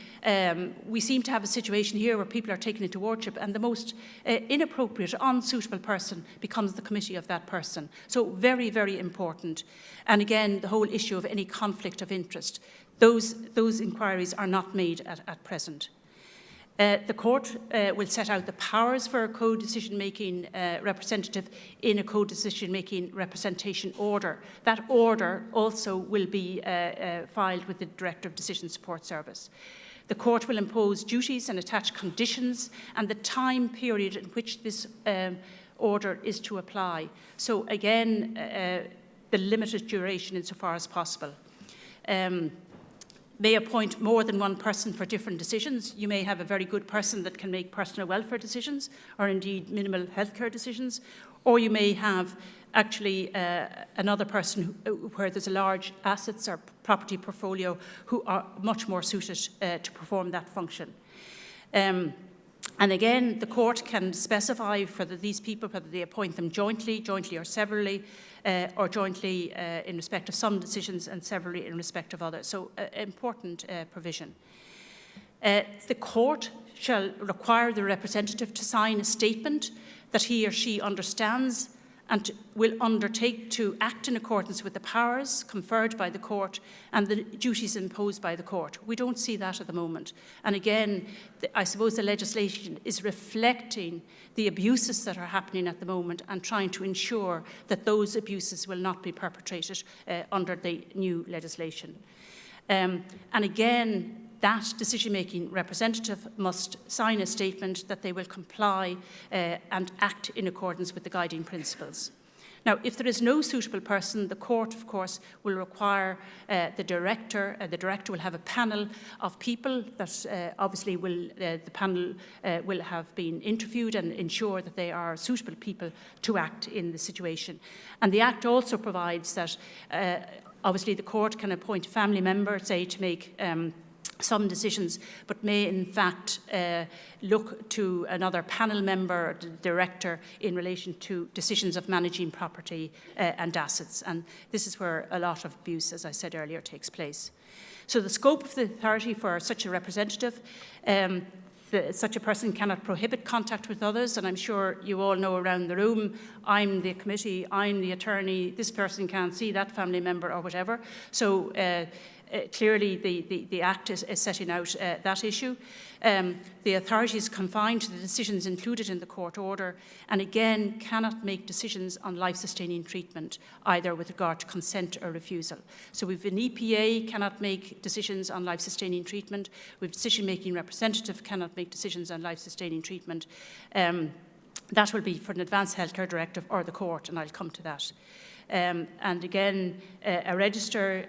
we seem to have a situation here where people are taken into wardship and the most inappropriate, unsuitable person becomes the committee of that person. So very, very important. And again, the whole issue of any conflict of interest. Those inquiries are not made at present. The court will set out the powers for a co-decision-making representative in a co-decision-making representation order. That order also will be filed with the Director of Decision Support Service. The court will impose duties and attach conditions and the time period in which this order is to apply. So again, the limited duration insofar as possible. May appoint more than one person for different decisions. You may have a very good person that can make personal welfare decisions or indeed minimal healthcare decisions, or you may have actually another person where there's a large assets or property portfolio who are much more suited to perform that function. And again, the court can specify whether these people, whether they appoint them jointly or severally, or jointly in respect of some decisions and severally in respect of others. So important provision. The court shall require the representative to sign a statement that he or she understands and will undertake to act in accordance with the powers conferred by the court and the duties imposed by the court. We don't see that at the moment. And again, I suppose the legislation is reflecting the abuses that are happening at the moment and trying to ensure that those abuses will not be perpetrated under the new legislation. And again, that decision-making representative must sign a statement that they will comply and act in accordance with the guiding principles. Now, if there is no suitable person, the court, of course, will require the director. The director will have a panel of people that obviously the panel will have been interviewed and ensure that they are suitable people to act in the situation. And the Act also provides that obviously the court can appoint a family member, say, to make some decisions, but may in fact look to another panel member or director in relation to decisions of managing property and assets. And this is where a lot of abuse, as I said earlier, takes place. So the scope of the authority for such a representative, such a person cannot prohibit contact with others, and I'm sure you all know around the room, I'm the committee, I'm the attorney, this person can't see that family member or whatever. So clearly, the Act is setting out that issue. The authority is confined to the decisions included in the court order and again cannot make decisions on life-sustaining treatment, either with regard to consent or refusal. So we've an EPA cannot make decisions on life-sustaining treatment. We've decision-making representative cannot make decisions on life-sustaining treatment. That will be for an advanced healthcare directive or the court, and I'll come to that. And again, a register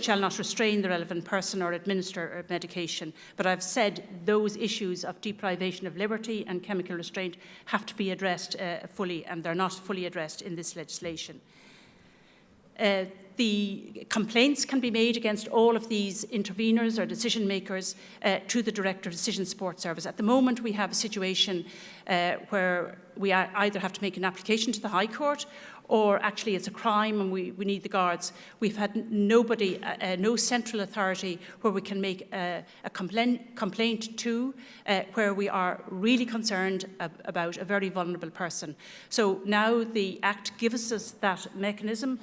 shall not restrain the relevant person or administer a medication. But I've said those issues of deprivation of liberty and chemical restraint have to be addressed fully, and they're not fully addressed in this legislation. The complaints can be made against all of these intervenors or decision makers to the Director of Decision Support Service. At the moment, we have a situation where we either have to make an application to the High Court or actually it's a crime and we need the guards. We've had nobody, no central authority where we can make a complaint to, where we are really concerned about a very vulnerable person. So now the Act gives us that mechanism,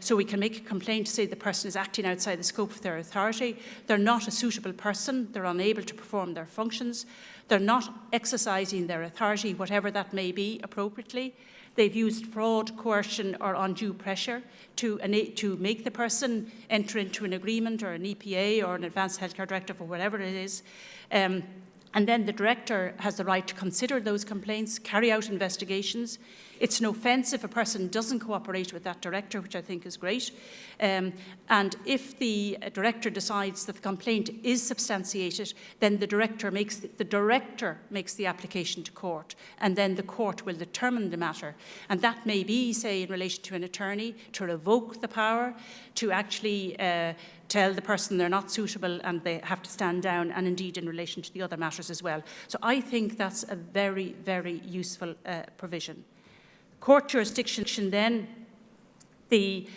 so we can make a complaint to say the person is acting outside the scope of their authority. They're not a suitable person. They're unable to perform their functions. They're not exercising their authority, whatever that may be, appropriately. They've used fraud, coercion or undue pressure to make the person enter into an agreement or an EPA or an advanced healthcare directive or whatever it is. And then the director has the right to consider those complaints, carry out investigations. It's an offence if a person doesn't cooperate with that director, which I think is great. And if the director decides that the complaint is substantiated, then the director makes the application to court, and then the court will determine the matter. And that may be, say, in relation to an attorney, to revoke the power, to actually tell the person they're not suitable and they have to stand down, and indeed in relation to the other matters as well. So I think that's a very, very useful provision. Court jurisdiction then, the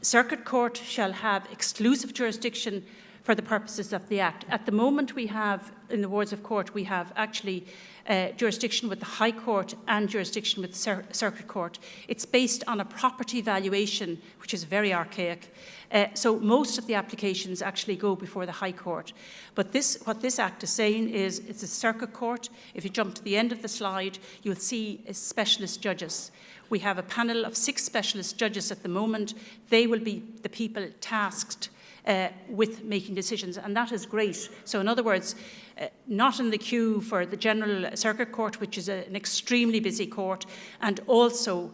Circuit Court shall have exclusive jurisdiction for the purposes of the Act. At the moment we have, in the wards of court, we have actually jurisdiction with the High Court and jurisdiction with the Circuit Court. It's based on a property valuation, which is very archaic. So most of the applications actually go before the High Court. But what this Act is saying is it's a Circuit Court. If you jump to the end of the slide, you'll see specialist judges. We have a panel of 6 specialist judges at the moment. They will be the people tasked with making decisions, and that is great. So in other words, not in the queue for the General Circuit Court, which is an extremely busy court, and also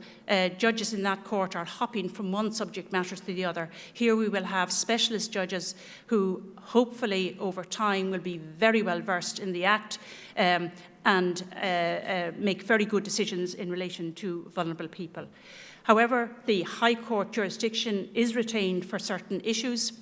judges in that court are hopping from one subject matter to the other. Here we will have specialist judges who hopefully over time will be very well versed in the Act and make very good decisions in relation to vulnerable people. However, the High Court jurisdiction is retained for certain issues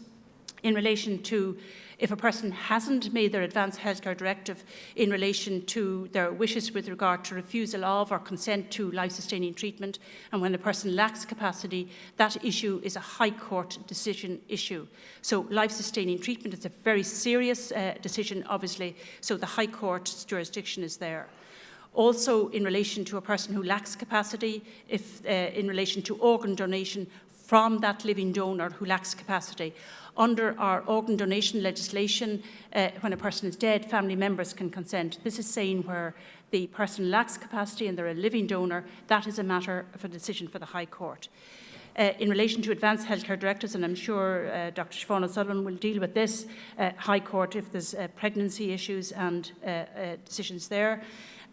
in relation to if a person hasn't made their advanced healthcare directive in relation to their wishes with regard to refusal of or consent to life-sustaining treatment, and when the person lacks capacity, that issue is a High Court decision issue. So life-sustaining treatment is a very serious decision, obviously, so the High Court's jurisdiction is there. Also, in relation to a person who lacks capacity, if in relation to organ donation from that living donor who lacks capacity. Under our organ donation legislation, when a person is dead, family members can consent. This is saying where the person lacks capacity and they're a living donor, that is a matter of a decision for the High Court. In relation to advanced healthcare directives, and I'm sure Dr. Siobhan O'Sullivan will deal with this, High Court if there's pregnancy issues and decisions there.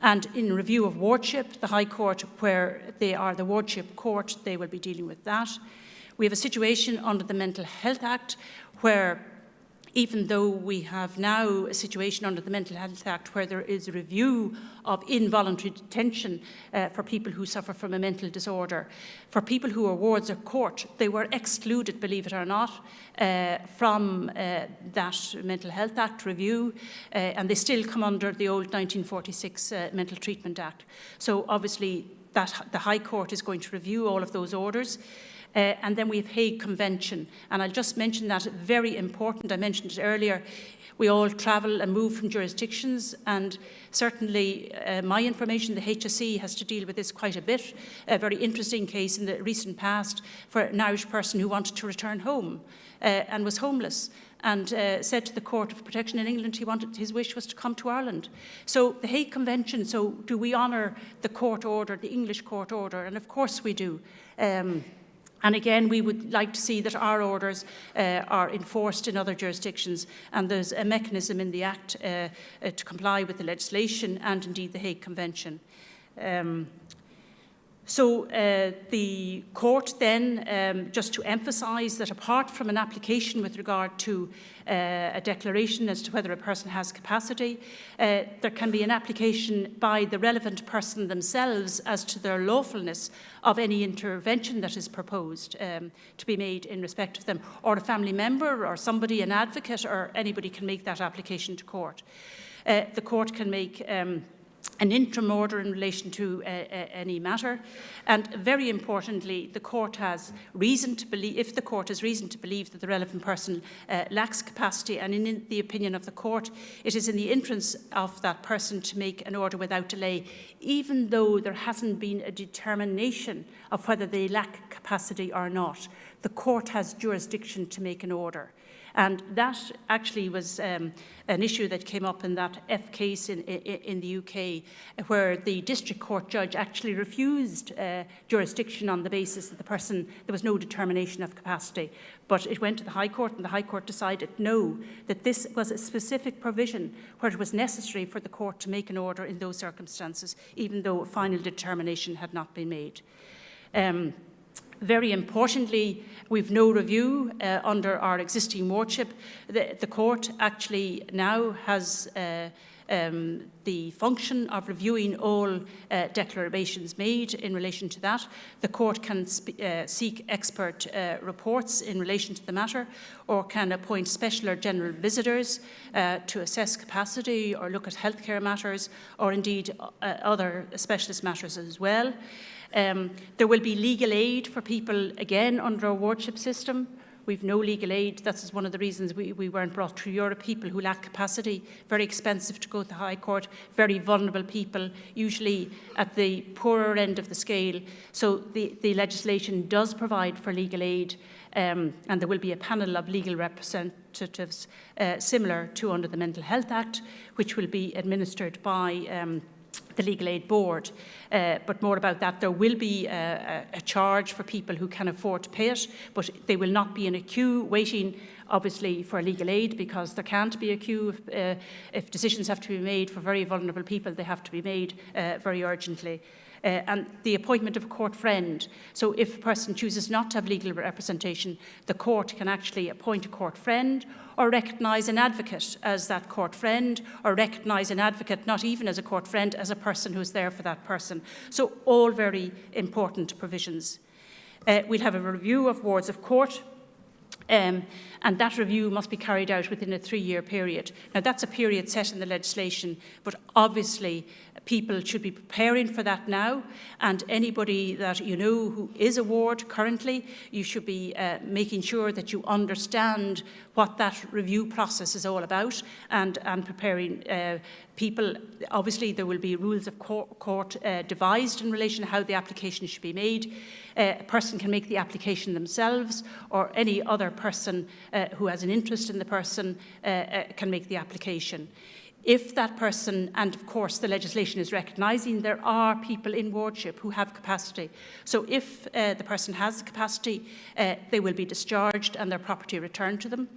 And in review of wardship, the High Court, where they are the wardship court, they will be dealing with that. We have a situation under the Mental Health Act where, even though we have now a situation under the Mental Health Act where there is a review of involuntary detention for people who suffer from a mental disorder, for people who are wards of court, they were excluded, believe it or not, from that Mental Health Act review, and they still come under the old 1946 Mental Treatment Act. So obviously that the High Court is going to review all of those orders. And then we have Hague Convention, and I'll just mention that, very important. I mentioned it earlier. We all travel and move from jurisdictions, and certainly my information, the HSE has to deal with this quite a bit. A very interesting case in the recent past for an Irish person who wanted to return home and was homeless, and said to the Court of Protection in England his wish was to come to Ireland. So the Hague Convention, so do we honour the court order, the English court order? And of course we do. And again, we would like to see that our orders are enforced in other jurisdictions, and there's a mechanism in the Act to comply with the legislation and indeed the Hague Convention. So the court then, just to emphasise that apart from an application with regard to a declaration as to whether a person has capacity, there can be an application by the relevant person themselves as to their lawfulness of any intervention that is proposed to be made in respect of them, or a family member or somebody, an advocate, or anybody can make that application to court. The court can make an interim order in relation to any matter. And very importantly, the court has reason to believe, if the court has reason to believe that the relevant person lacks capacity, and in the opinion of the court, it is in the interest of that person to make an order without delay, even though there hasn't been a determination of whether they lack capacity or not. The court has jurisdiction to make an order. And that actually was an issue that came up in that F case in the UK, where the district court judge actually refused jurisdiction on the basis that there was no determination of capacity. But it went to the High Court, and the High Court decided no, that this was a specific provision where it was necessary for the court to make an order in those circumstances, even though a final determination had not been made. Very importantly, we've no review under our existing wardship. The court actually now has the function of reviewing all declarations made in relation to that. The court can seek expert reports in relation to the matter, or can appoint special or general visitors to assess capacity or look at healthcare matters, or indeed other specialist matters as well. There will be legal aid for people, again, under our wardship system. We've no legal aid. That's one of the reasons we weren't brought through Europe. People who lack capacity, very expensive to go to the High Court, very vulnerable people, usually at the poorer end of the scale. So the legislation does provide for legal aid, and there will be a panel of legal representatives similar to under the Mental Health Act, which will be administered by the Legal Aid Board. But more about that, there will be a charge for people who can afford to pay it, but they will not be in a queue waiting, obviously, for legal aid, because there can't be a queue. If decisions have to be made for very vulnerable people, they have to be made very urgently. And the appointment of a court friend. So if a person chooses not to have legal representation, the court can actually appoint a court friend, or recognise an advocate as that court friend, or recognise an advocate not even as a court friend, as a person who's there for that person. So all very important provisions. We'll have a review of wards of court, and that review must be carried out within a 3-year period. Now, that's a period set in the legislation, but obviously people should be preparing for that now, and anybody that you know who is a ward currently, you should be making sure that you understand what that review process is all about, and preparing people. Obviously, there will be rules of court devised in relation to how the application should be made. A person can make the application themselves, or any other person who has an interest in the person can make the application. If that person, and of course the legislation is recognising there are people in wardship who have capacity. So if the person has the capacity, they will be discharged and their property returned to them.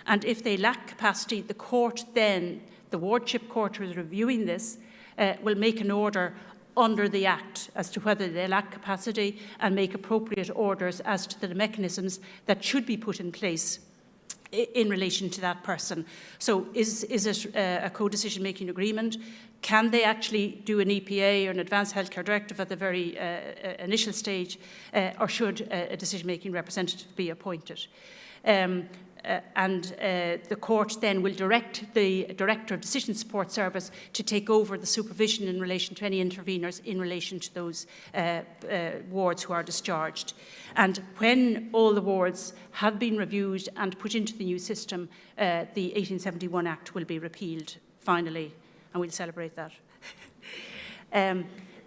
And if they lack capacity, the court then, the wardship court who is reviewing this, will make an order under the Act as to whether they lack capacity, and make appropriate orders as to the mechanisms that should be put in place in relation to that person. So is it a co-decision-making agreement? Can they actually do an EPA or an Advanced Healthcare Directive at the very initial stage, or should a decision-making representative be appointed? The court then will direct the Director of Decision Support Service to take over the supervision in relation to any intervenors in relation to those wards who are discharged. And when all the wards have been reviewed and put into the new system, the 1871 Act will be repealed finally, and we'll celebrate that.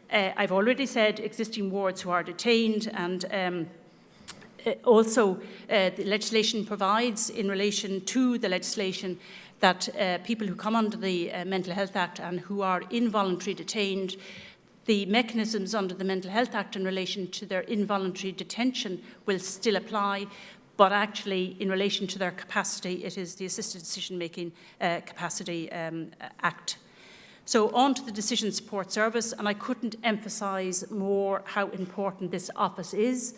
I've already said existing wards who are detained, and also, the legislation provides in relation to the legislation that people who come under the Mental Health Act and who are involuntarily detained, the mechanisms under the Mental Health Act in relation to their involuntary detention will still apply, but actually in relation to their capacity, it is the Assisted Decision-Making Capacity Act. So on to the Decision Support Service, and I couldn't emphasise more how important this office is.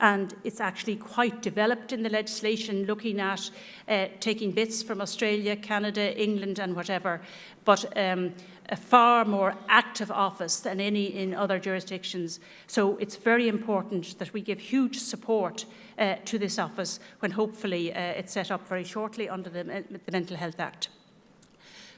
And it's actually quite developed in the legislation, looking at taking bits from Australia, Canada, England and whatever, but a far more active office than any in other jurisdictions. So it's very important that we give huge support to this office when hopefully it's set up very shortly under the Mental Health Act.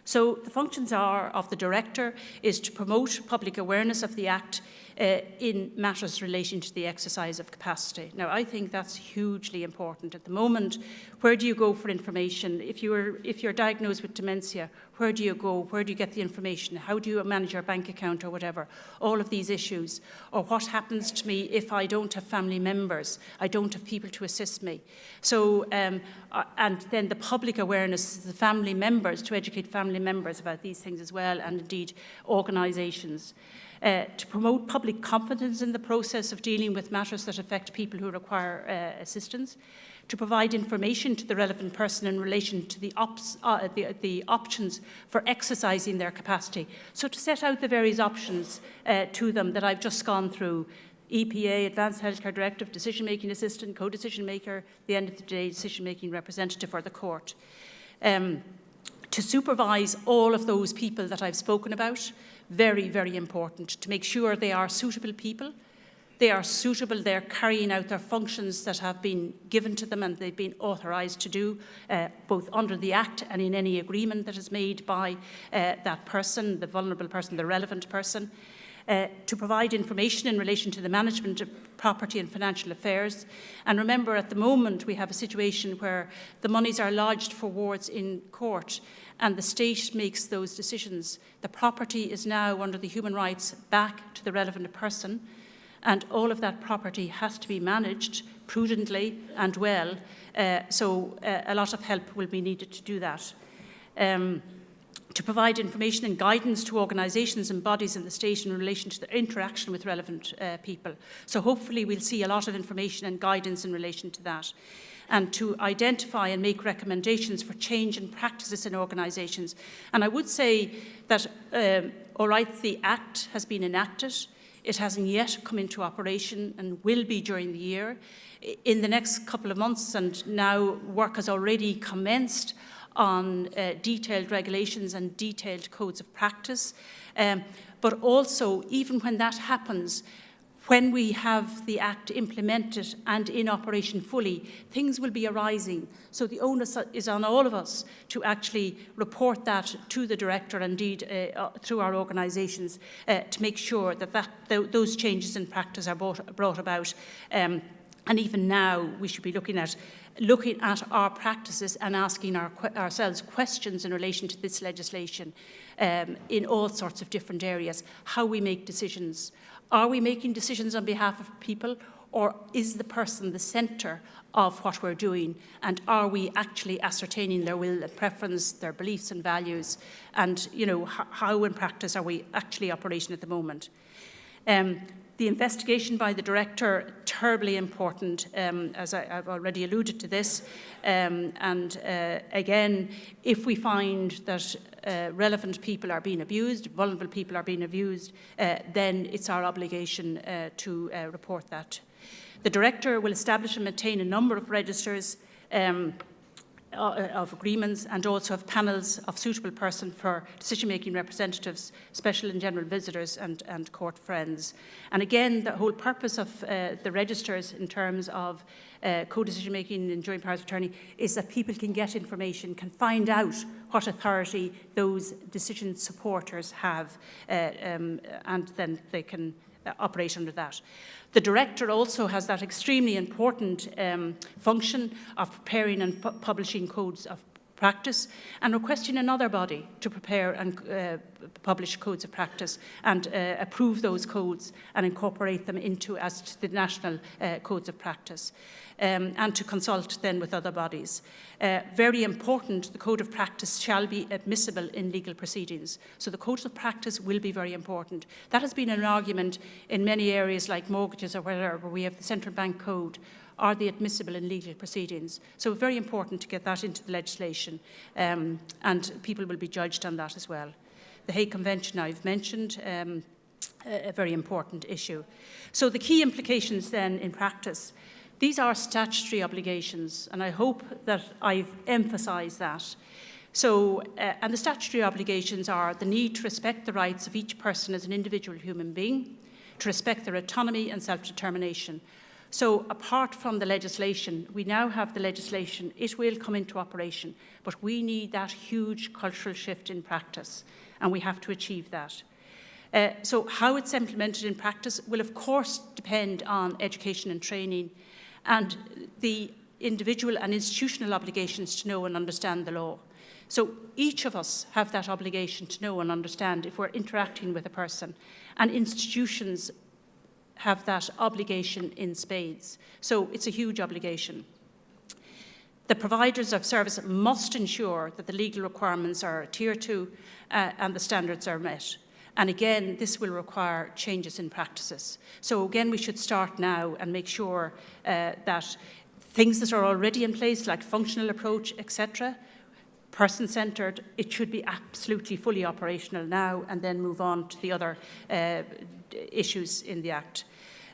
So the functions of the Director is to promote public awareness of the Act in matters relating to the exercise of capacity. Now, I think that's hugely important. At the moment, where do you go for information? If you're diagnosed with dementia, where do you go? Where do you get the information? How do you manage your bank account or whatever? All of these issues. Or what happens to me if I don't have family members? I don't have people to assist me. So, and then the public awareness, the family members, to educate family members about these things as well, and indeed organisations. To promote public confidence in the process of dealing with matters that affect people who require assistance, to provide information to the relevant person in relation to the options for exercising their capacity. So to set out the various options to them that I've just gone through: EPA, Advanced Healthcare Directive, Decision-Making Assistant, Co-Decision Maker, at the end of the day, Decision-Making Representative or the Court. To supervise all of those people that I've spoken about, very, very important, to make sure they are suitable people, they're carrying out their functions that have been given to them and they've been authorised to do, both under the Act and in any agreement that is made by that person, the vulnerable person, the relevant person. To provide information in relation to the management of property and financial affairs. And remember, at the moment, we have a situation where the monies are lodged for wards in court and the state makes those decisions. The property is now, under the human rights, back to the relevant person, and all of that property has to be managed prudently and well. So a lot of help will be needed to do that. To provide information and guidance to organisations and bodies in the state in relation to their interaction with relevant people. So hopefully we'll see a lot of information and guidance in relation to that. And to identify and make recommendations for change in practices in organisations. And I would say that, all right, the Act has been enacted. It hasn't yet come into operation and will be during the year. In the next couple of months, and now work has already commenced on detailed regulations and detailed codes of practice. But also, even when that happens, when we have the Act implemented and in operation fully, things will be arising. So the onus is on all of us to actually report that to the Director, indeed through our organisations, to make sure that those changes in practice are brought about. And even now, we should be looking at our practices and asking ourselves questions in relation to this legislation in all sorts of different areas. How we make decisions. Are we making decisions on behalf of people, or is the person the centre of what we're doing? And are we actually ascertaining their will and preference, their beliefs and values? And, you know, how in practice are we actually operating at the moment? The investigation by the Director, terribly important, as I've already alluded to this. Again, if we find that relevant people are being abused, vulnerable people are being abused, then it's our obligation to report that. The Director will establish and maintain a number of registers of agreements, and also have panels of suitable person for decision-making representatives, special and general visitors and court friends. And again, the whole purpose of the registers in terms of co-decision-making and joint powers of attorney is that people can get information, can find out what authority those decision supporters have, and then they can operate under that. The Director also has that extremely important function of preparing and publishing codes of practice, and requesting another body to prepare and publish codes of practice and approve those codes and incorporate them into as to the national codes of practice, and to consult then with other bodies. Very important, the code of practice shall be admissible in legal proceedings. So the codes of practice will be very important. That has been an argument in many areas like mortgages or whatever, where we have the central bank code. Are they admissible in legal proceedings? So very important to get that into the legislation, and people will be judged on that as well. The Hague Convention I've mentioned, a very important issue. So the key implications then in practice, these are statutory obligations, and I hope that I've emphasised that. So, and the statutory obligations are the need to respect the rights of each person as an individual human being, to respect their autonomy and self-determination, So apart from the legislation, we now have the legislation, it will come into operation, but we need that huge cultural shift in practice, and we have to achieve that. So how it's implemented in practice will of course depend on education and training and the individual and institutional obligations to know and understand the law. So each of us have that obligation to know and understand if we're interacting with a person, and institutions have that obligation in spades. So it's a huge obligation. The providers of service must ensure that the legal requirements are adhered to and the standards are met. And again, this will require changes in practices. So again, we should start now and make sure that things that are already in place, like functional approach, etc., person-centred, it should be absolutely fully operational now, and then move on to the other issues in the Act.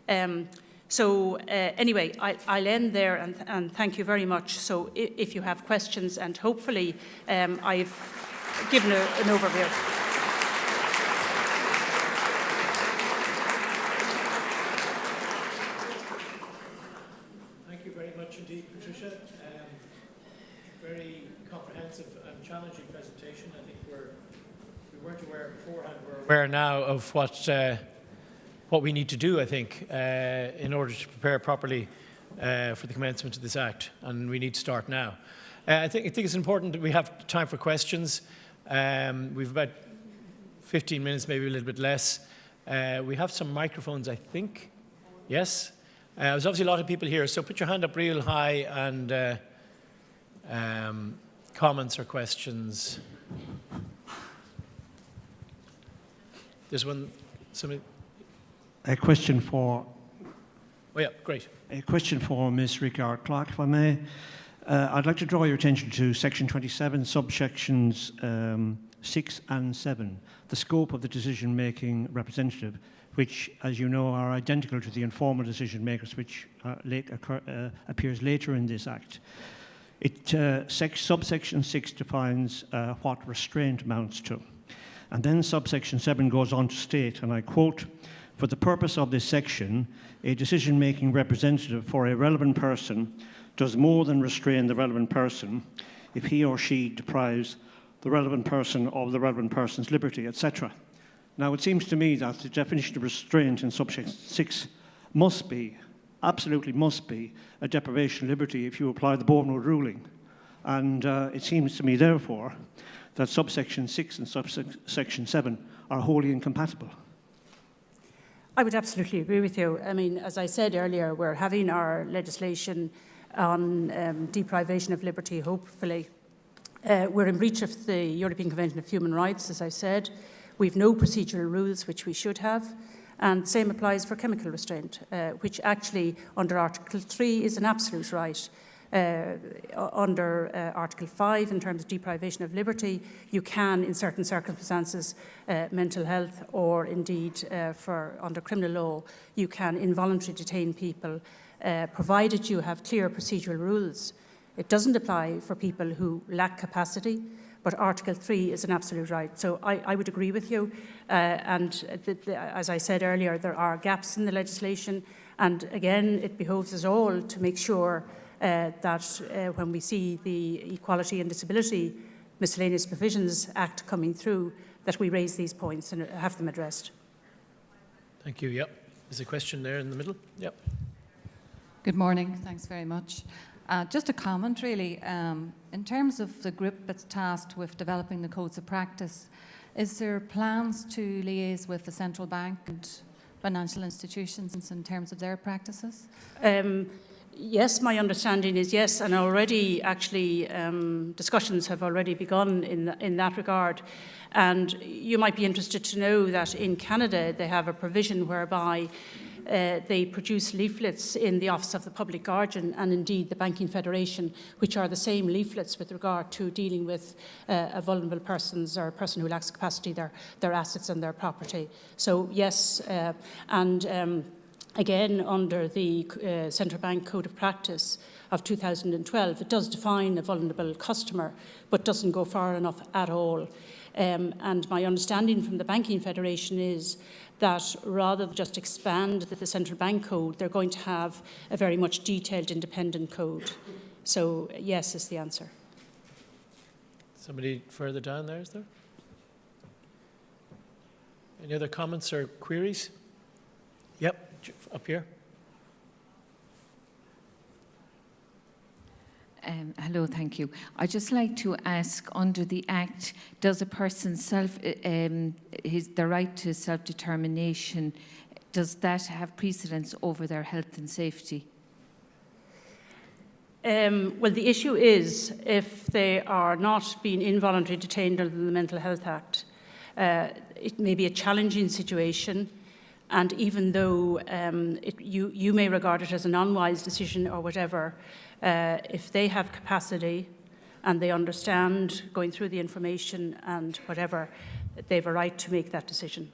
Anyway, I'll end there, and thank you very much. So if you have questions, and hopefully I've given an overview. Thank you very much indeed, Patricia. Very comprehensive and challenging presentation. I think we weren't aware beforehand. We're aware now of what we need to do, I think, in order to prepare properly for the commencement of this Act, and we need to start now. I think it's important that we have time for questions. We've about 15 minutes, maybe a little bit less. We have some microphones, I think. Yes? There's obviously a lot of people here, so put your hand up real high and comments or questions. There's one, somebody. A question for... Oh yeah, great. A question for Ms. Ricard-Clark, if I may. I'd like to draw your attention to section 27, subsections 6 and 7, the scope of the decision-making representative, which, as you know, are identical to the informal decision-makers, which appears later in this Act. Subsection 6 defines what restraint amounts to. And then subsection 7 goes on to state, and I quote, "For the purpose of this section, a decision-making representative for a relevant person does more than restrain the relevant person if he or she deprives the relevant person of the relevant person's liberty," etc. Now, it seems to me that the definition of restraint in subsection 6 must be, absolutely must be, a deprivation of liberty if you apply the Bournemouth ruling. And it seems to me, therefore, that subsection 6 and subsection 7 are wholly incompatible. I would absolutely agree with you. I mean, as I said earlier, we're having our legislation on deprivation of liberty, hopefully. We're in breach of the European Convention of Human Rights, as I said. We've no procedural rules, which we should have. And the same applies for chemical restraint, which actually, under Article 3, is an absolute right. Under Article 5, in terms of deprivation of liberty, you can, in certain circumstances, mental health, or indeed under criminal law, you can involuntarily detain people, provided you have clear procedural rules. It doesn't apply for people who lack capacity, but Article 3 is an absolute right. So I would agree with you. As I said earlier, there are gaps in the legislation. And again, it behoves us all to make sure that when we see the Equality and Disability Miscellaneous Provisions Act coming through, that we raise these points and have them addressed. Thank you. Yep. There's a question there in the middle. Yep. Good morning. Thanks very much. Just a comment, really. In terms of the group that's tasked with developing the codes of practice, is there plans to liaise with the central bank and financial institutions in terms of their practices? Yes, my understanding is yes, and already actually discussions have already begun in that regard. And you might be interested to know that in Canada they have a provision whereby they produce leaflets in the Office of the Public Guardian and indeed the Banking Federation, which are the same leaflets with regard to dealing with a vulnerable persons or a person who lacks capacity, their assets and their property. So yes, again, under the Central Bank Code of Practice of 2012, it does define a vulnerable customer, but doesn't go far enough at all. And my understanding from the Banking Federation is that rather than just expand the Central Bank Code, they're going to have a very much detailed independent code. So yes is the answer. Somebody further down there, is there? Any other comments or queries? Yep, up here. Hello, thank you. I'd just like to ask, under the Act, does a person the right to self-determination, does that have precedence over their health and safety? Well, the issue is if they are not being involuntarily detained under the Mental Health Act, it may be a challenging situation, and even though you may regard it as an unwise decision or whatever, if they have capacity and they understand going through the information and whatever, they have a right to make that decision.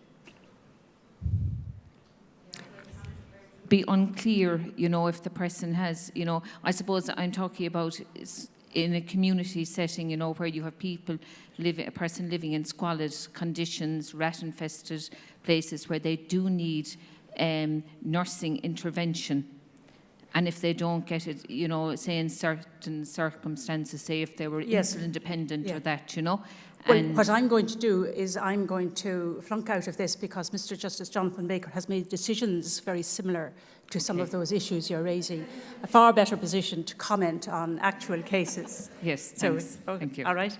Be unclear, you know, if the person has, you know, I suppose I'm talking about in a community setting, you know, where you have people a person living in squalid conditions, rat-infested places where they do need nursing intervention. And if they don't get it, you know, say in certain circumstances, say if they were insulin dependent or that, you know. Well, what I'm going to do is I'm going to flunk out of this because Mr. Justice Jonathan Baker has made decisions very similar to some of those issues you're raising. A far better position to comment on actual cases. Yes, thanks. So, thank you. All right.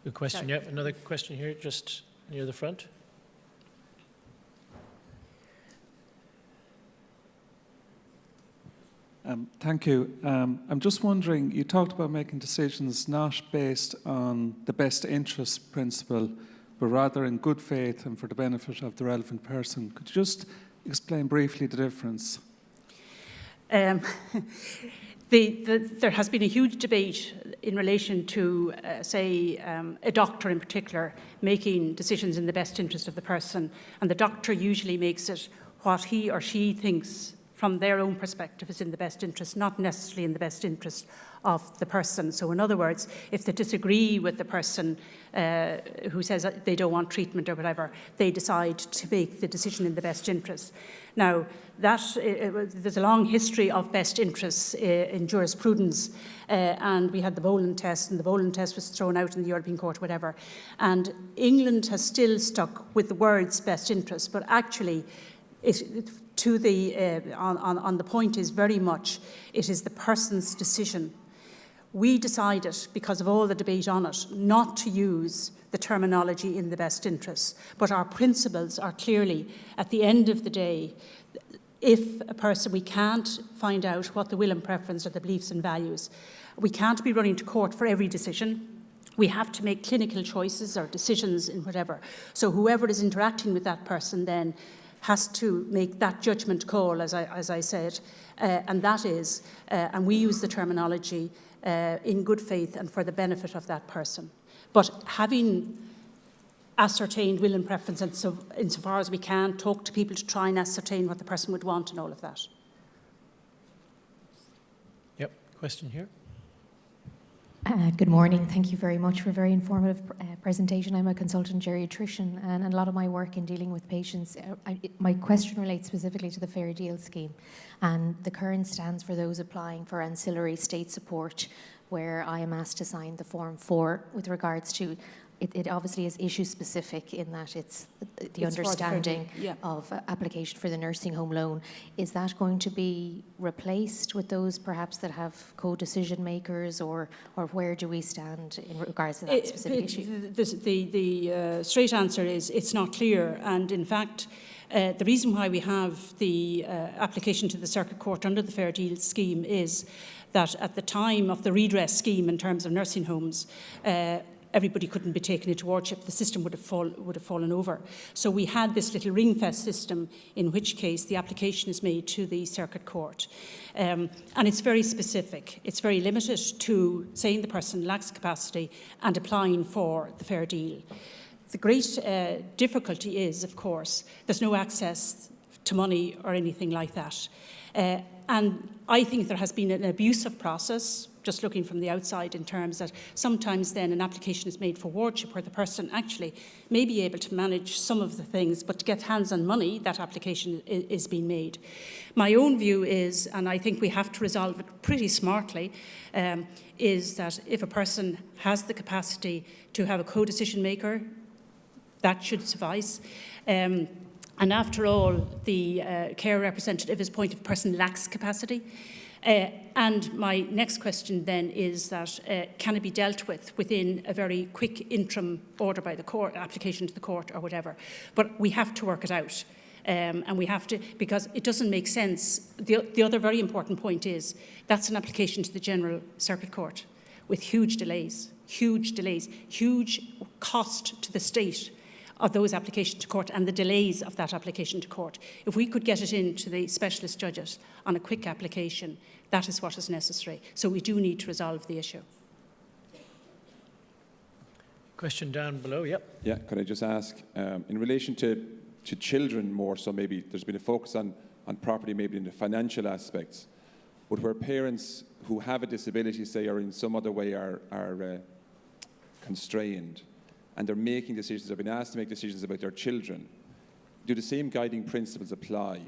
Good question. Yep, another question here, just near the front. Thank you. I'm just wondering, you talked about making decisions not based on the best interest principle, but rather in good faith and for the benefit of the relevant person. Could you just explain briefly the difference? There has been a huge debate in relation to, say, a doctor in particular making decisions in the best interest of the person, and the doctor usually makes it what he or she thinks from their own perspective is in the best interest, not necessarily in the best interest of the person. So in other words, if they disagree with the person who says they don't want treatment or whatever, they decide to make the decision in the best interest. Now, there's a long history of best interests in jurisprudence, and we had the Boland test, and the Boland test was thrown out in the European Court, whatever. And England has still stuck with the words best interest, but actually on the point is very much it is the person's decision. We decided, because of all the debate on it, not to use the terminology in the best interest, but our principles are clearly, at the end of the day, if a person, we can't find out what the will and preference or the beliefs and values, we can't be running to court for every decision. We have to make clinical choices or decisions in whatever. So whoever is interacting with that person then has to make that judgment call, as I said, and that is, and we use the terminology in good faith and for the benefit of that person. But having ascertained will and preference, and so insofar as we can, talk to people to try and ascertain what the person would want and all of that. Yep, question here. Good morning. Thank you very much for a very informative presentation. I'm a consultant geriatrician, and a lot of my work in dealing with patients, my question relates specifically to the Fair Deal scheme, and the current stands for those applying for ancillary state support, where I am asked to sign the Form 4 with regards to it obviously is issue specific in that it's understanding of application for the nursing home loan. Is that going to be replaced with those perhaps that have co-decision makers, or where do we stand in regards to that specific issue? The straight answer is it's not clear, and in fact the reason why we have the application to the Circuit Court under the Fair Deal scheme is that at the time of the redress scheme in terms of nursing homes, everybody couldn't be taken into wardship. The system would have fallen over. So we had this little ring-fence system, in which case the application is made to the Circuit Court. And it's very specific. It's very limited to saying the person lacks capacity and applying for the Fair Deal. The great difficulty is, of course, there's no access to money or anything like that. And I think there has been an abusive process, just looking from the outside, in terms that sometimes then an application is made for wardship where the person actually may be able to manage some of the things, but to get hands on money, that application is being made. My own view is, and I think we have to resolve it pretty smartly, is that if a person has the capacity to have a co-decision maker, that should suffice. And after all, the care representative is point of person lacks capacity. And my next question then is that can it be dealt with within a very quick interim order by the court, application to the court or whatever. But we have to work it out. And we have to, because it doesn't make sense. The other very important point is that's an application to the General Circuit Court with huge delays, huge cost to the state of those applications to court and the delays of that application to court. If we could get it into the specialist judges on a quick application, that is what is necessary. So we do need to resolve the issue. Question down below, yep. Yeah, could I just ask, in relation to children more so, maybe there's been a focus on property, maybe in the financial aspects, but where parents who have a disability, say, or in some other way are constrained, and they're making decisions, they've been asked to make decisions about their children, do the same guiding principles apply?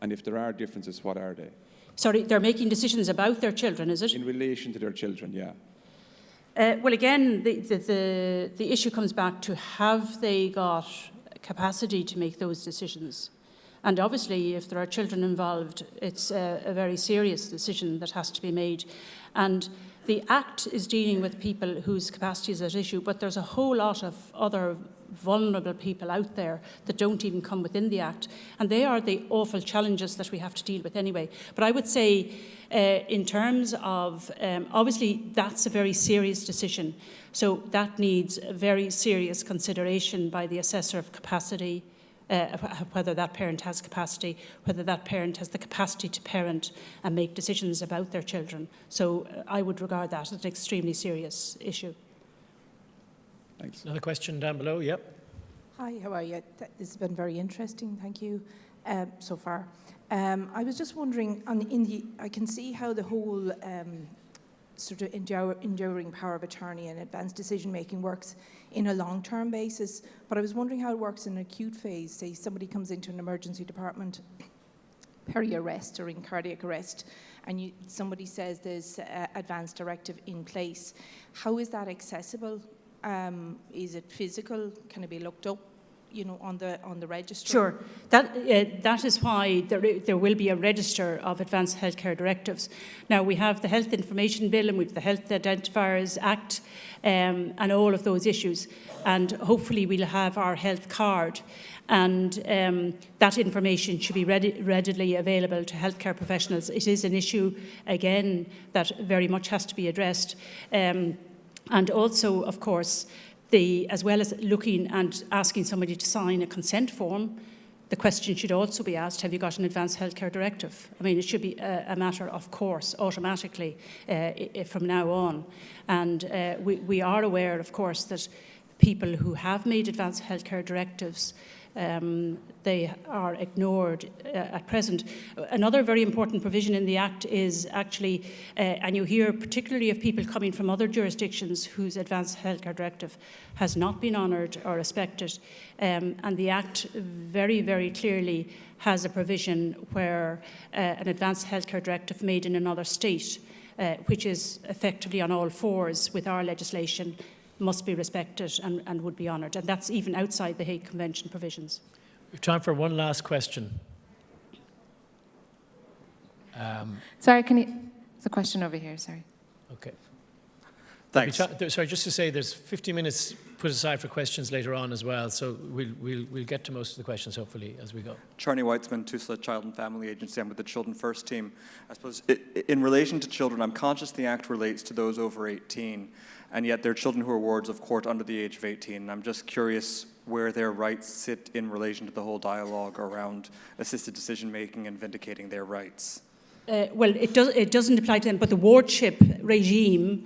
And if there are differences, what are they? Sorry, they're making decisions about their children, is it? In relation to their children, yeah. Well, again, the issue comes back to have they got capacity to make those decisions? And obviously, if there are children involved, it's a very serious decision that has to be made. And the Act is dealing with people whose capacity is at issue, but there's a whole lot of other vulnerable people out there that don't even come within the Act. And they are the awful challenges that we have to deal with anyway. But I would say, in terms of, obviously, that's a very serious decision. So that needs a very serious consideration by the assessor of capacity, whether that parent has capacity, whether that parent has the capacity to parent and make decisions about their children. So I would regard that as an extremely serious issue. Thanks. Another question down below, yep. Hi, how are you? This has been very interesting, thank you, so far. I was just wondering, I can see how the whole sort of enduring power of attorney and advanced decision-making works in a long-term basis, but I was wondering how it works in an acute phase. Say somebody comes into an emergency department, peri-arrest or in cardiac arrest, and somebody says there's advanced directive in place. How is that accessible? Is it physical? Can it be looked up, on the register? Sure. That is why there will be a register of advanced healthcare directives. Now, we have the Health Information Bill and we have the Health Identifiers Act and all of those issues. And hopefully we'll have our health card. And that information should be readily available to healthcare professionals. It is an issue, again, that very much has to be addressed. And also, of course, as well as looking and asking somebody to sign a consent form, the question should also be asked, have you got an advanced healthcare directive? I mean, it should be a matter of course, automatically, from now on. And we are aware, of course, that people who have made advanced healthcare directives, they are ignored at present. Another very important provision in the Act is actually, and you hear particularly of people coming from other jurisdictions whose advanced healthcare directive has not been honoured or respected. And the Act very, very clearly has a provision where an advanced healthcare directive made in another state, which is effectively on all fours with our legislation, must be respected and would be honoured. And that's even outside the Hague Convention provisions. We have time for one last question. Sorry, there's a question over here, sorry. Okay. Thanks. Sorry, just to say there's 50 minutes put aside for questions later on as well, so we'll get to most of the questions hopefully as we go. Charney Weitzman, Tusla Child and Family Agency. I'm with the Children First team. I suppose in relation to children, I'm conscious the Act relates to those over 18, and yet there are children who are wards of court under the age of 18. And I'm just curious where their rights sit in relation to the whole dialogue around assisted decision-making and vindicating their rights. Well, it doesn't apply to them, but the wardship regime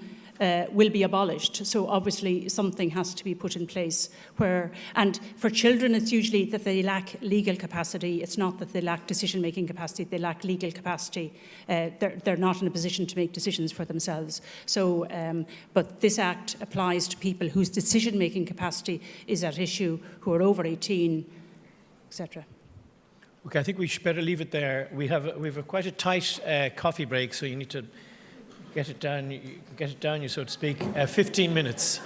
will be abolished. So obviously something has to be put in place where, and for children it's usually that they lack legal capacity. It's not that they lack decision-making capacity, they lack legal capacity. They're not in a position to make decisions for themselves. So, but this Act applies to people whose decision-making capacity is at issue, who are over 18, etc. Okay, I think we should better leave it there. We have quite a tight coffee break, so you need to get it down, you so to speak. 15 minutes.